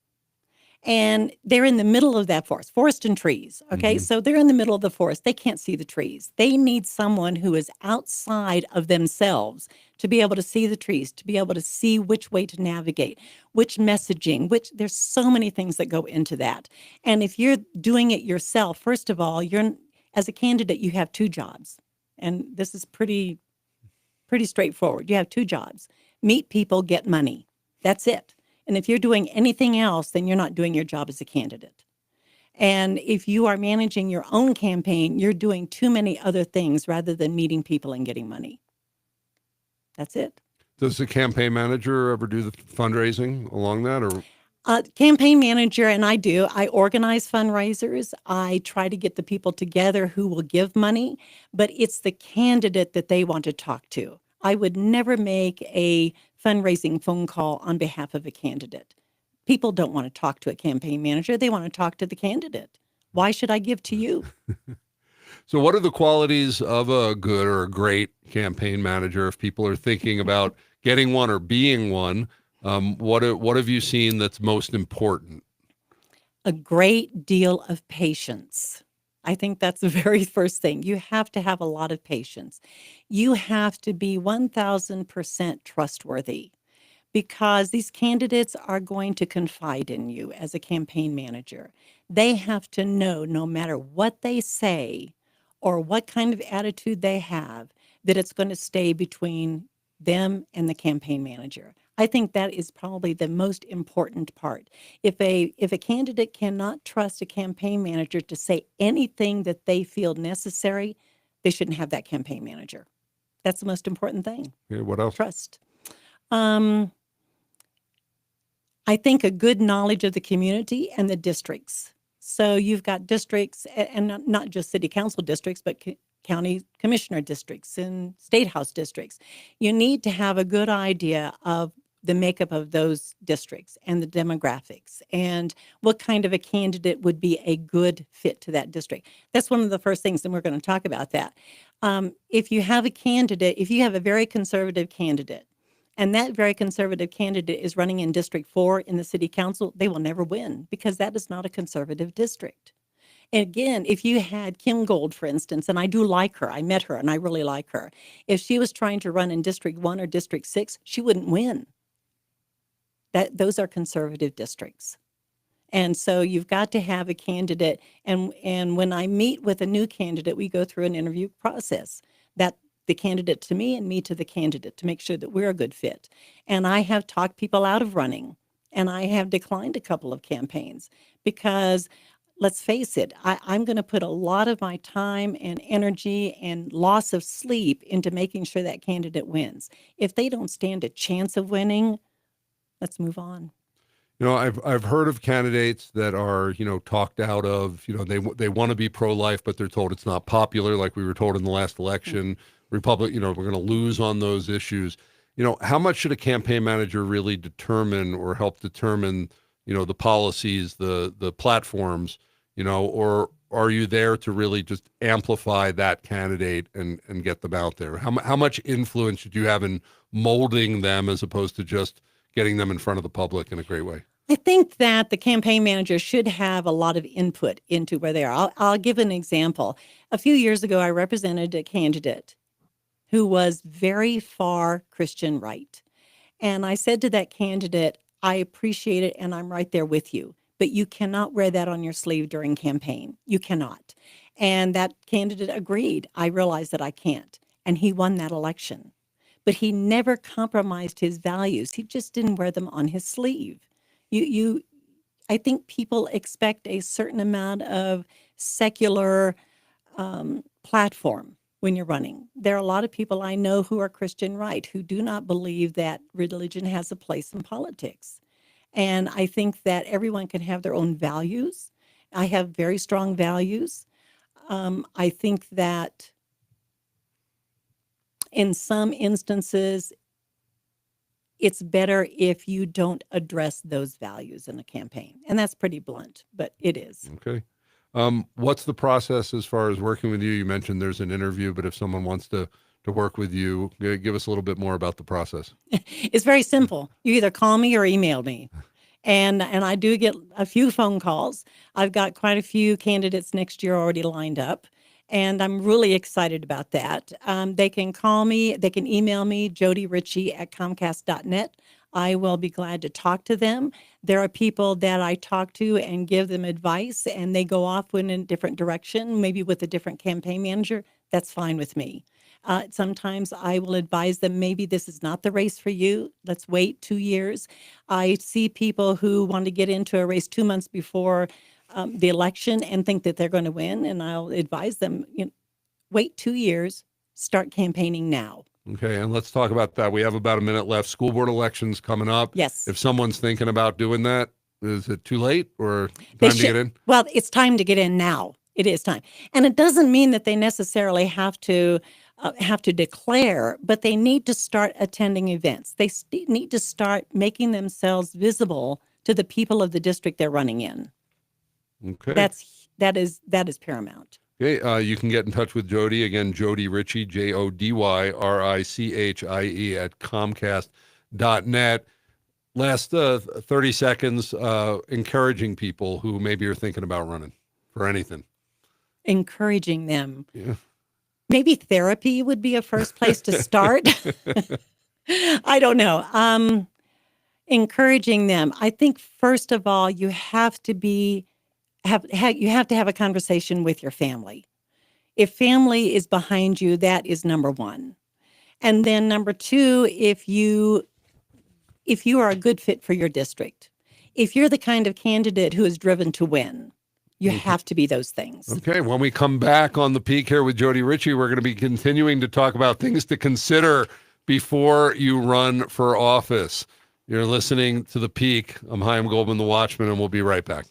And they're in the middle of that forest and trees. Okay. So they're in the middle of the forest. They can't see the trees. They need someone who is outside of themselves to be able to see the trees, to be able to see which way to navigate, which messaging, there's so many things that go into that. And if you're doing it yourself, first of all, as a candidate, you have two jobs. And this is pretty straightforward. You have two jobs: meet people, get money. That's it. And if you're doing anything else, then you're not doing your job as a candidate. And if you are managing your own campaign, you're doing too many other things rather than meeting people and getting money. That's it. Does the campaign manager ever do the fundraising along that, or? Campaign manager, and I organize fundraisers. I try to get the people together who will give money, but it's the candidate that they want to talk to. I would never make a fundraising phone call on behalf of a candidate. People don't want to talk to a campaign manager. They want to talk to the candidate. Why should I give to you? So what are the qualities of a good or a great campaign manager if people are thinking about getting one or being one? What have you seen that's most important? A great deal of patience. I think that's the very first thing. You have to have a lot of patience. You have to be 1000% trustworthy, because these candidates are going to confide in you as a campaign manager. They have to know, no matter what they say or what kind of attitude they have, that it's going to stay between them and the campaign manager. I think that is probably the most important part. If a candidate cannot trust a campaign manager to say anything that they feel necessary, they shouldn't have that campaign manager. That's the most important thing. Yeah, what else? Trust. I think a good knowledge of the community and the districts. So you've got districts, and not just city council districts, but county commissioner districts and state house districts. You need to have a good idea of the makeup of those districts and the demographics and what kind of a candidate would be a good fit to that district. That's one of the first things, and we're going to talk about that. If you have a very conservative candidate, and that very conservative candidate is running in District 4 in the city council, they will never win, because that is not a conservative district. And again, if you had Kim Gold, for instance, and I do like her, I met her and I really like her. If she was trying to run in District 1 or District 6, she wouldn't win. Those are conservative districts. And so you've got to have a candidate. And when I meet with a new candidate, we go through an interview process, that the candidate to me and me to the candidate, to make sure that we're a good fit. And I have talked people out of running, and I have declined a couple of campaigns because, let's face it, I'm going to put a lot of my time and energy and loss of sleep into making sure that candidate wins. If they don't stand a chance of winning, let's move on. I've heard of candidates that are, talked out of, they want to be pro-life, but they're told it's not popular, like we were told in the last election. Republic, we're going to lose on those issues. How much should a campaign manager really determine or help determine, the policies, the platforms, or are you there to really just amplify that candidate and get them out there? How much influence should you have in molding them as opposed to just getting them in front of the public in a great way? I think that the campaign manager should have a lot of input into where they are. I'll give an example. A few years ago, I represented a candidate who was very far Christian right. And I said to that candidate, I appreciate it and I'm right there with you, but you cannot wear that on your sleeve during campaign. You cannot. And that candidate agreed. I realized that I can't. And he won that election. But he never compromised his values. He just didn't wear them on his sleeve. I think people expect a certain amount of secular platform when you're running. There are a lot of people I know who are Christian right, who do not believe that religion has a place in politics. And I think that everyone can have their own values. I have very strong values. I think that in some instances, it's better if you don't address those values in a campaign. And that's pretty blunt, but it is. Okay. What's the process as far as working with you? You mentioned there's an interview, but if someone wants to work with you, give us a little bit more about the process. It's very simple. You either call me or email me. And I do get a few phone calls. I've got quite a few candidates next year already lined up. And I'm really excited about that. They can call me, they can email me, Jody Richie at Comcast.net. I will be glad to talk to them. There are people that I talk to and give them advice, and they go off in a different direction, maybe with a different campaign manager. That's fine with me. Sometimes I will advise them, maybe this is not the race for you. Let's wait 2 years. I see people who want to get into a race 2 months before the election and think that they're going to win. And I'll advise them, wait 2 years, start campaigning now. Okay, and let's talk about that. We have about a minute left. School board elections coming up. Yes. If someone's thinking about doing that, is it too late or They time to get in? Well, it's time to get in now. It is time. And it doesn't mean that they necessarily have to declare, but they need to start attending events. They need to start making themselves visible to the people of the district they're running in. Okay. That is paramount. Okay, you can get in touch with Jody. Again, Jody Richie, JodyRichie at Comcast.net. Last 30 seconds, encouraging people who maybe are thinking about running for anything. Encouraging them. Yeah. Maybe therapy would be a first place to start. I don't know. Encouraging them. I think first of all, you have to have a conversation with your family. If family is behind you, that is number one. And then number two, if you are a good fit for your district, if you're the kind of candidate who is driven to win, you have to be those things. Okay, when we come back on the Peak here with Jody Richie, we're going to be continuing to talk about things to consider before you run for office. You're listening to the Peak. I'm Chaim Goldman, the Watchman, and we'll be right back.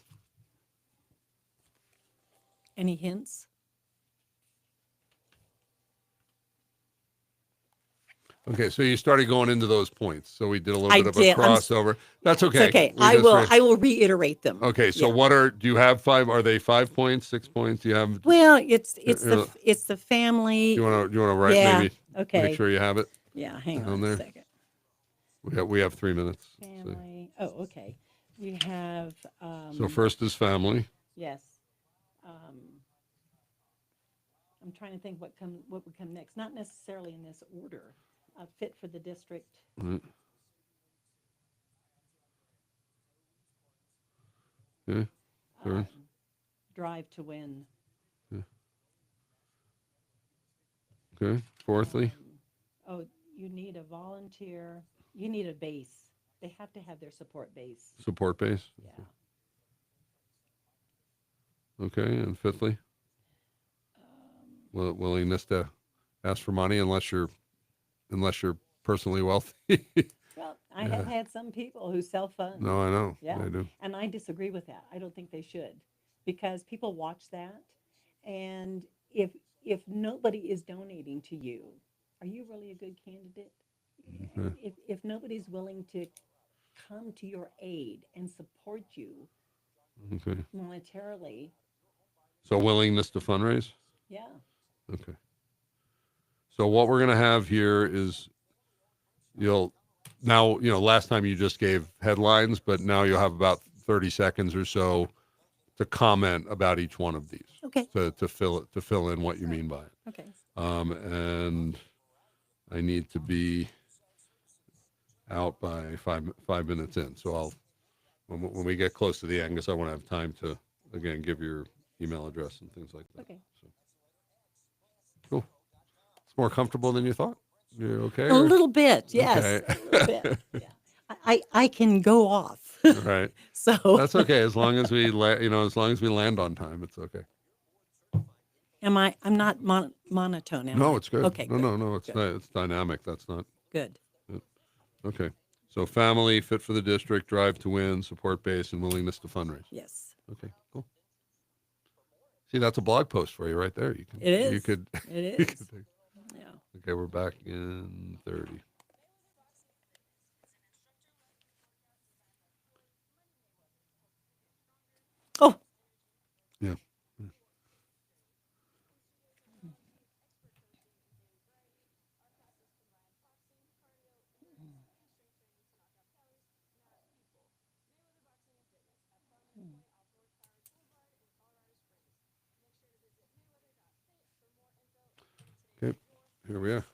Any hints? Okay, so you started going into those points. So we did a little I bit of did. a crossover. That's okay. It's okay. We I just will reiterate them. Okay, so Yeah. do you have 5? Are they 5 points, 6 points? Do you have? Well, it's the family. You want to write Yeah, maybe? okay. Make sure you have it. Yeah, hang on on there. a second. We have 3 minutes. So, Family. Oh, okay. We have. so first is family. Yes. I'm trying to think what would come next. Not necessarily in this order. Fit for the district. Right. Okay. Third. Drive to win. Okay. Fourthly. You need a volunteer. You need a base. They have to have their support base. Support base. Yeah. Okay, and fifthly. Willingness to ask for money unless you're personally wealthy. Well, I have had some people who self-fund. No, I know. Yeah. I do. And I disagree with that. I don't think they should, because people watch that, and if nobody is donating to you, are you really a good candidate? Okay. If nobody's willing to come to your aid and support you Okay. monetarily, So willingness to fundraise. yeah. Okay. So what we're going to have here is last time you just gave headlines, but now you'll have about 30 seconds or so to comment about each one of these. Okay. To fill in what you mean by it. Okay. And I need to be out by 5 minutes in. So when we get close to the end, because I want to have time to, again, give your email address and things like that. Okay. So, cool. It's more comfortable than you thought? You're okay? A little bit, yes. Okay. A little bit. Yeah. I can go off. All right. So That's okay. As long as we land on time, it's okay. I'm not monotone, am I? No, it's good. Okay. No, good. no, it's Good. not. It's dynamic. That's not. Good. Okay. So family, fit for the district, drive to win, support base, and willingness to fundraise. Yes. Okay, cool. See, that's a blog post for you right there. You can. It is. You could. It you is. could Yeah. Okay, we're back in 30. Oh. Yeah. Here we are.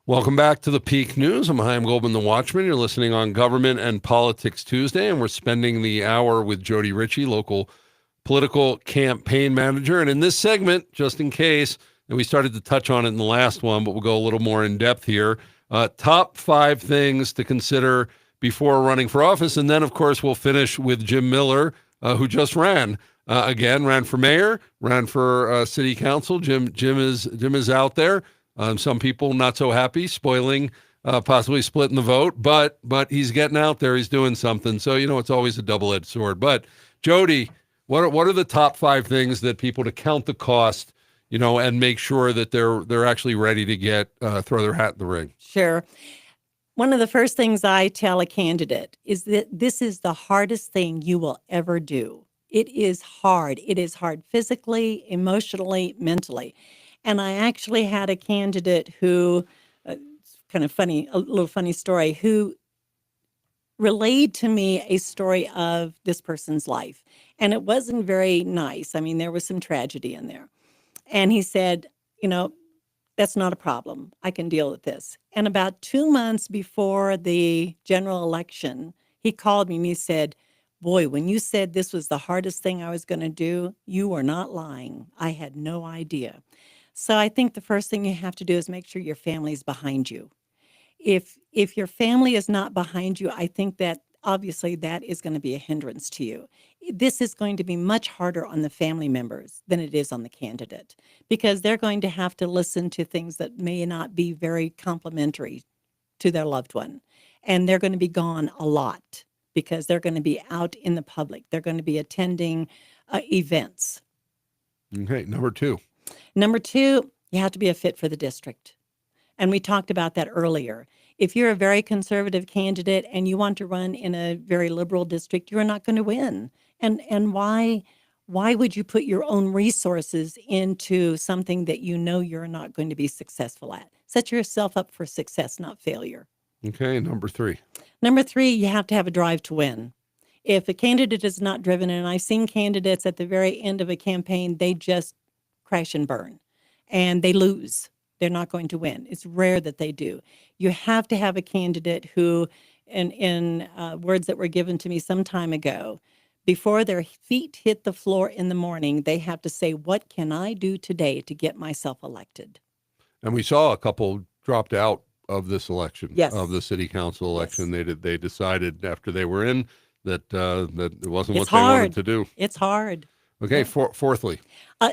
Welcome back to the Peak News. I'm Chaim Goldman, the Watchman. You're listening on Government and Politics Tuesday, and we're spending the hour with Jody Richie, local political campaign manager. And in this segment, just in case, and we started to touch on it in the last one, but we'll go a little more in depth here, top 5 things to consider before running for office. And then, of course, we'll finish with Jim Miller, who just ran for mayor, ran for city council. Jim is out there. Some people not so happy, spoiling, possibly splitting the vote, but he's getting out there. He's doing something. So, it's always a double-edged sword. But Jody, what are the top 5 things that people to count the cost, and make sure that they're actually ready to throw their hat in the ring? Sure. One of the first things I tell a candidate is that this is the hardest thing you will ever do. It is hard. It is hard physically, emotionally, mentally. And I actually had a candidate who, it's kind of funny, a little funny story, who relayed to me a story of this person's life. And it wasn't very nice. I mean, there was some tragedy in there. And he said, that's not a problem. I can deal with this. And about 2 months before the general election, he called me and he said, boy, when you said this was the hardest thing I was going to do, you were not lying. I had no idea. So I think the first thing you have to do is make sure your family is behind you. If your family is not behind you, I think that obviously that is going to be a hindrance to you. This is going to be much harder on the family members than it is on the candidate, because they're going to have to listen to things that may not be very complimentary to their loved one. And they're going to be gone a lot because they're going to be out in the public. They're going to be attending events. Okay, number 2. Number 2, you have to be a fit for the district. And we talked about that earlier. If you're a very conservative candidate and you want to run in a very liberal district, you're not going to win. And why would you put your own resources into something that you're not going to be successful at? Set yourself up for success, not failure. Okay, number 3. Number 3, you have to have a drive to win. If a candidate is not driven, and I've seen candidates at the very end of a campaign, they just crash and burn, and they lose. They're not going to win. It's rare that they do. You have to have a candidate who, in words that were given to me some time ago, before their feet hit the floor in the morning, they have to say, what can I do today to get myself elected? And we saw a couple dropped out of this election, yes. of the city council election. Yes. They decided after they were in that it wasn't it's what hard. They wanted to do. It's hard. Okay, fourthly.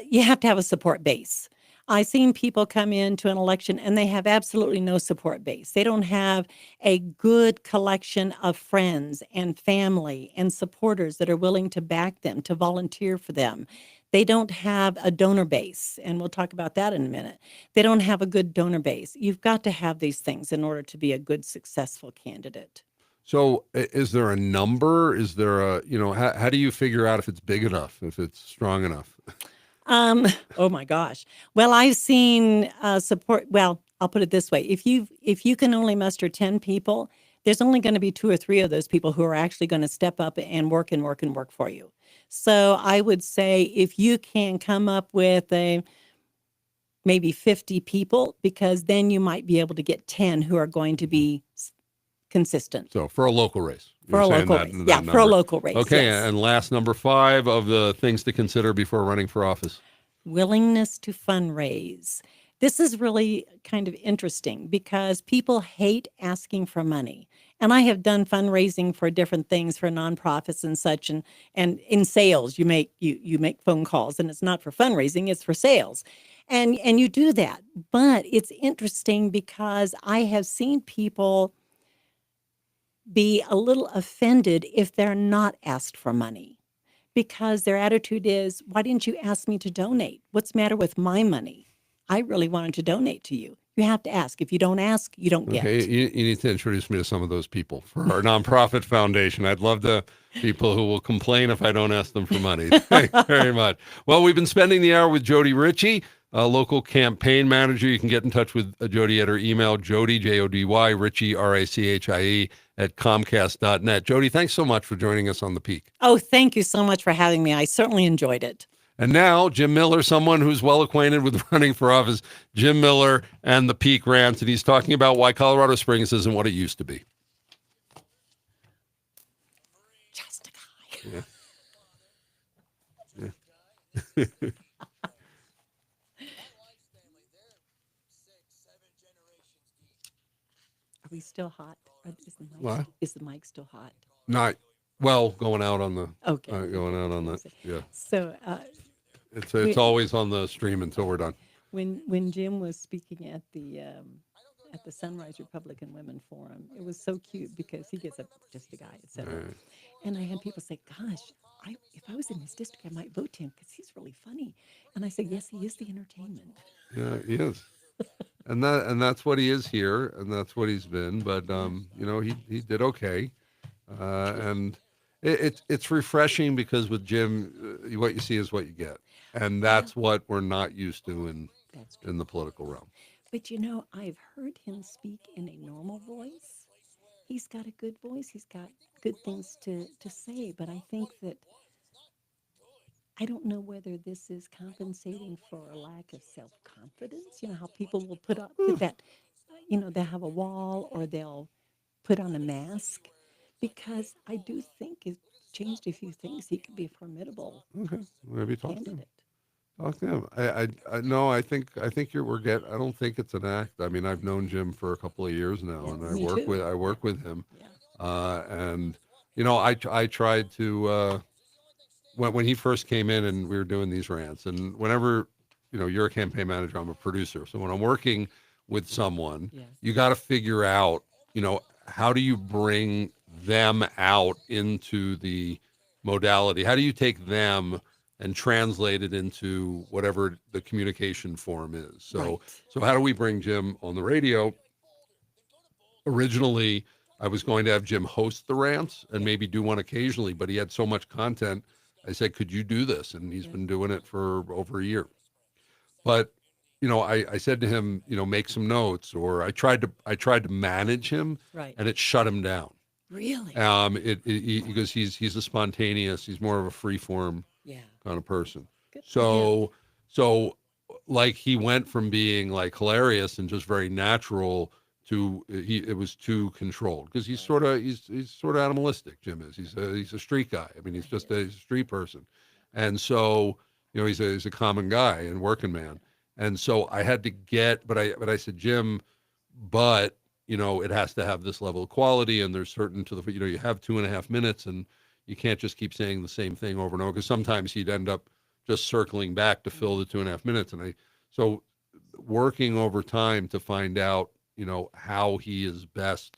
You have to have a support base. I've seen people come into an election and they have absolutely no support base. They don't have a good collection of friends and family and supporters that are willing to back them, to volunteer for them. They don't have a donor base, and we'll talk about that in a minute. They don't have a good donor base. You've got to have these things in order to be a good, successful candidate. So is there a number? Is there how do you figure out if it's big enough, if it's strong enough? Oh my gosh. Well, I've seen support. Well, I'll put it this way. If you can only muster 10 people, there's only going to be 2 or 3 of those people who are actually going to step up and work for you. So I would say if you can come up with maybe 50 people, because then you might be able to get 10 who are going to be consistent. So for a local race. For a local race. Yeah, for a local race. Okay, yes. And last, number 5 of the things to consider before running for office. Willingness to fundraise. This is really kind of interesting because people hate asking for money. And I have done fundraising for different things, for nonprofits and such. And in sales, you make phone calls, and it's not for fundraising, it's for sales. And you do that. But it's interesting because I have seen people be a little offended if they're not asked for money, because their attitude is, why didn't you ask me to donate? What's the matter with my money? I really wanted to donate to you. You have to ask. If you don't ask, you don't get. Okay, you need to introduce me to some of those people for our nonprofit foundation. I'd love the people who will complain if I don't ask them for money. Thank you very much. Well, we've been spending the hour with Jody Richie, local campaign manager. You can get in touch with Jody at her email, Jody, Jody, Richie, Rachie, at Comcast.net. Jody, thanks so much for joining us on The Peak. Oh, thank you so much for having me. I certainly enjoyed it. And now, Jim Miller, someone who's well acquainted with running for office, Jim Miller and The Peak Rants, and he's talking about why Colorado Springs isn't what it used to be. Just a guy. Yeah. Are we still hot? What? Is the mic still hot? Not well, going out on the Okay. going out on the yeah. So It's always on the stream until we're done. when Jim was speaking at the Sunrise Republican Women Forum, it was so cute because he gets up, just a guy, etc. Right. And I had people say, "Gosh, if I was in his district, I might vote him because he's really funny." And I said, "Yes, he is the entertainment." Yeah, he is. And that's what he is here, and that's what he's been. But he did okay, and it's refreshing because with Jim, what you see is what you get, and that's what we're not used to in the political realm. But I've heard him speak in a normal voice. He's got a good voice. He's got good things to say. But I think that I don't know whether this is compensating for a lack of self-confidence. How people will put that, they'll have a wall or they'll put on a mask. Because I do think it's changed a few things. He could be a formidable Maybe talk to him. candidate. Talk to him. I no. I think I don't think it's an act. I mean, I've known Jim for a couple of years now, Yeah, and me too. I work with him. Yeah. And I tried to when he first came in and we were doing these rants, and whenever you're a campaign manager, I'm a producer. So when I'm working with someone, Yes. you got to figure out how do you bring them out into the modality? How do you take them and translate it into whatever the communication form is? So Right. so how do we bring Jim on the radio? Originally, I was going to have Jim host the rants and maybe do one occasionally, but he had so much content. I said, could you do this? And he's been doing it for over a year. But I said to him, make some notes, or I tried to manage him, Right. and it shut him down. Really? Because he's a spontaneous, he's more of a free form Yeah. kind of person. Good. So like he went from being like hilarious and just very natural to it was too controlled because he's sort of animalistic. Jim is. He's a street guy. I mean, he's just a street person, and so he's a common guy and working man. And so I had to but I said, Jim, but it has to have this level of quality, and there's certain you have 2.5 minutes, and you can't just keep saying the same thing over and over because sometimes he'd end up just circling back to fill the 2.5 minutes. And so working over time to find out, how he is best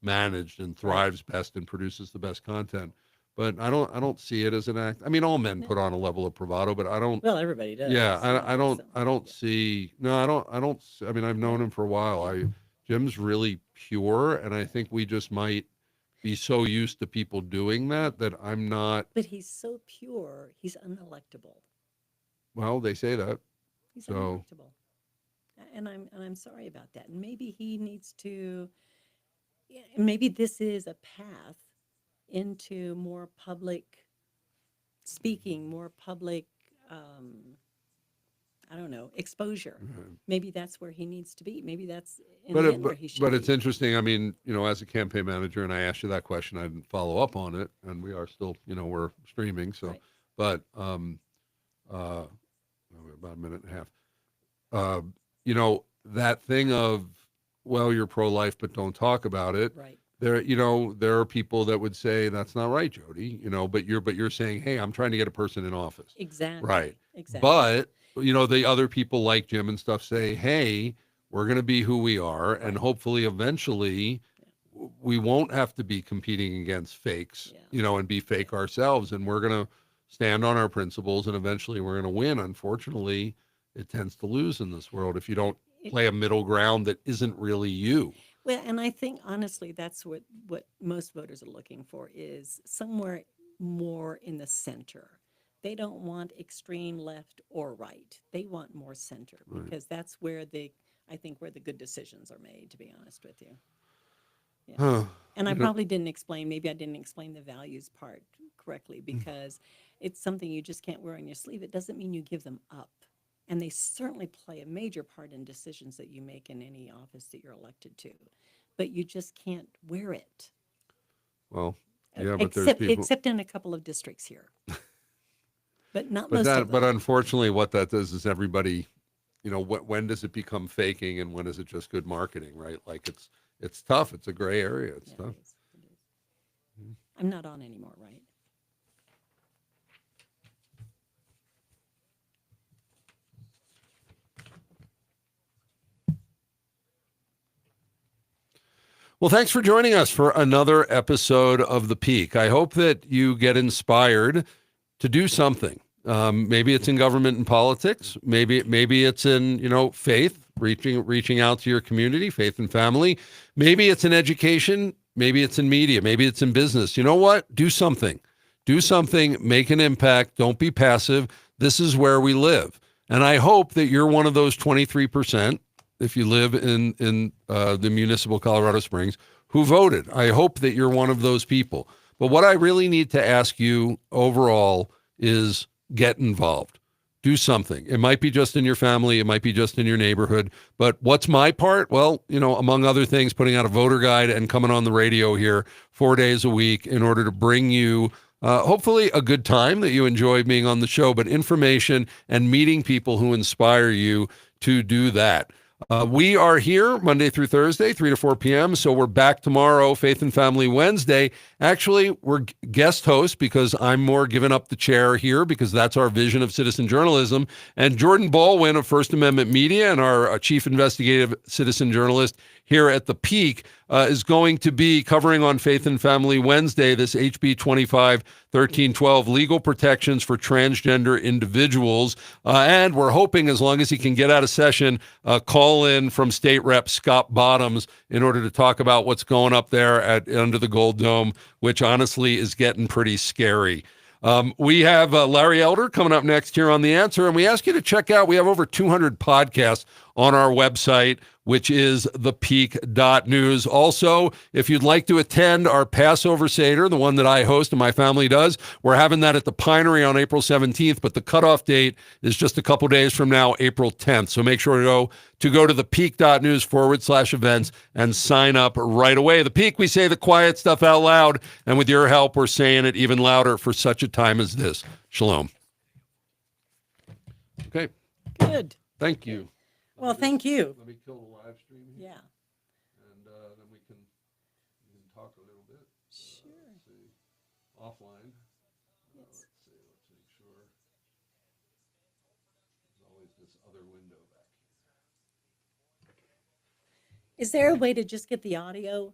managed and thrives best and produces the best content. But I don't see it as an act. I mean, all men put on a level of bravado, but I don't. Well, everybody does. Yeah, I don't. So, I don't see. No, I don't. I mean, I've known him for a while. Jim's really pure, and I think we just might be so used to people doing that I'm not. But he's so pure, he's unelectable. Well, they say that. He's So- unelectable. And I'm sorry about that. And maybe he needs to. Maybe this is a path into more public speaking, more public. I don't know, exposure. Maybe that's where he needs to be. Maybe that's in the end where he should But be. it's interesting. I mean, as a campaign manager, and I asked you that question, I didn't follow up on it, and we are still, we're streaming. So, Right. but about a minute and a half. That thing of, well, you're pro-life, but don't talk about it. Right. There are people that would say that's not right, Jody. But you're saying, hey, I'm trying to get a person in office. Exactly. Right. Exactly. But the other people like Jim and stuff say, hey, we're going to be who we are, and hopefully, eventually, we won't have to be competing against fakes, and be fake ourselves, and we're going to stand on our principles, and eventually, we're going to win. Unfortunately, it tends to lose in this world if you don't play a middle ground that isn't really you. Well, and I think honestly, that's what most voters are looking for is somewhere more in the center. They don't want extreme left or right. They want more center because that's where I think where the good decisions are made, to be honest with you. Yeah. Huh. And I You know- probably didn't explain, maybe I didn't explain the values part correctly because it's something you just can't wear on your sleeve. It doesn't mean you give them up. And they certainly play a major part in decisions that you make in any office that you're elected to. But you just can't wear it. Well, yeah, but except, there's people. except in a couple of districts here. But not But most of them. but unfortunately, what that does is everybody, when does it become faking and when is it just good marketing, right? Like it's tough. It's a gray area. It's Yeah, tough. it is. I'm not on anymore, right? Well, thanks for joining us for another episode of The Peak. I hope that you get inspired to do something. Maybe it's in government and politics. Maybe it's in, faith, reaching out to your community, faith and family. Maybe it's in education. Maybe it's in media. Maybe it's in business. You know what? Do something. Do something. Make an impact. Don't be passive. This is where we live. And I hope that you're one of those 23%. If you live in the municipal Colorado Springs, who voted. I hope that you're one of those people. But what I really need to ask you overall is get involved. Do something. It might be just in your family. It might be just in your neighborhood. But what's my part? Well, among other things, putting out a voter guide and coming on the radio here 4 days a week in order to bring you hopefully a good time that you enjoy being on the show, but information and meeting people who inspire you to do that. We are here Monday through Thursday, 3 to 4 p.m. So we're back tomorrow, Faith and Family Wednesday. Actually, we're guest hosts because I'm more giving up the chair here because that's our vision of citizen journalism. And Jordan Baldwin of First Amendment Media and our chief investigative citizen journalist here at The Peak is going to be covering on Faith and Family Wednesday this HB 25-1312 legal protections for transgender individuals. And we're hoping, as long as he can get out of session, call in from State Rep Scott Bottoms in order to talk about what's going up there under the Gold Dome, which honestly is getting pretty scary. We have Larry Elder coming up next here on The Answer, and we ask you to check out, we have over 200 podcasts on our website, which is thepeak.news. Also, if you'd like to attend our Passover Seder, the one that I host and my family does, we're having that at the Pinery on April 17th, but the cutoff date is just a couple days from now, April 10th. So make sure to go to thepeak.news/events and sign up right away. The Peak, we say the quiet stuff out loud, and with your help, we're saying it even louder for such a time as this. Shalom. Okay. Good. Thank you. Well, thank you. Let me kill the live stream here. Yeah. And then we can talk a little bit. Sure. Let's see. Offline. Let's make sure. There's always this other window back here. Is there a way to just get the audio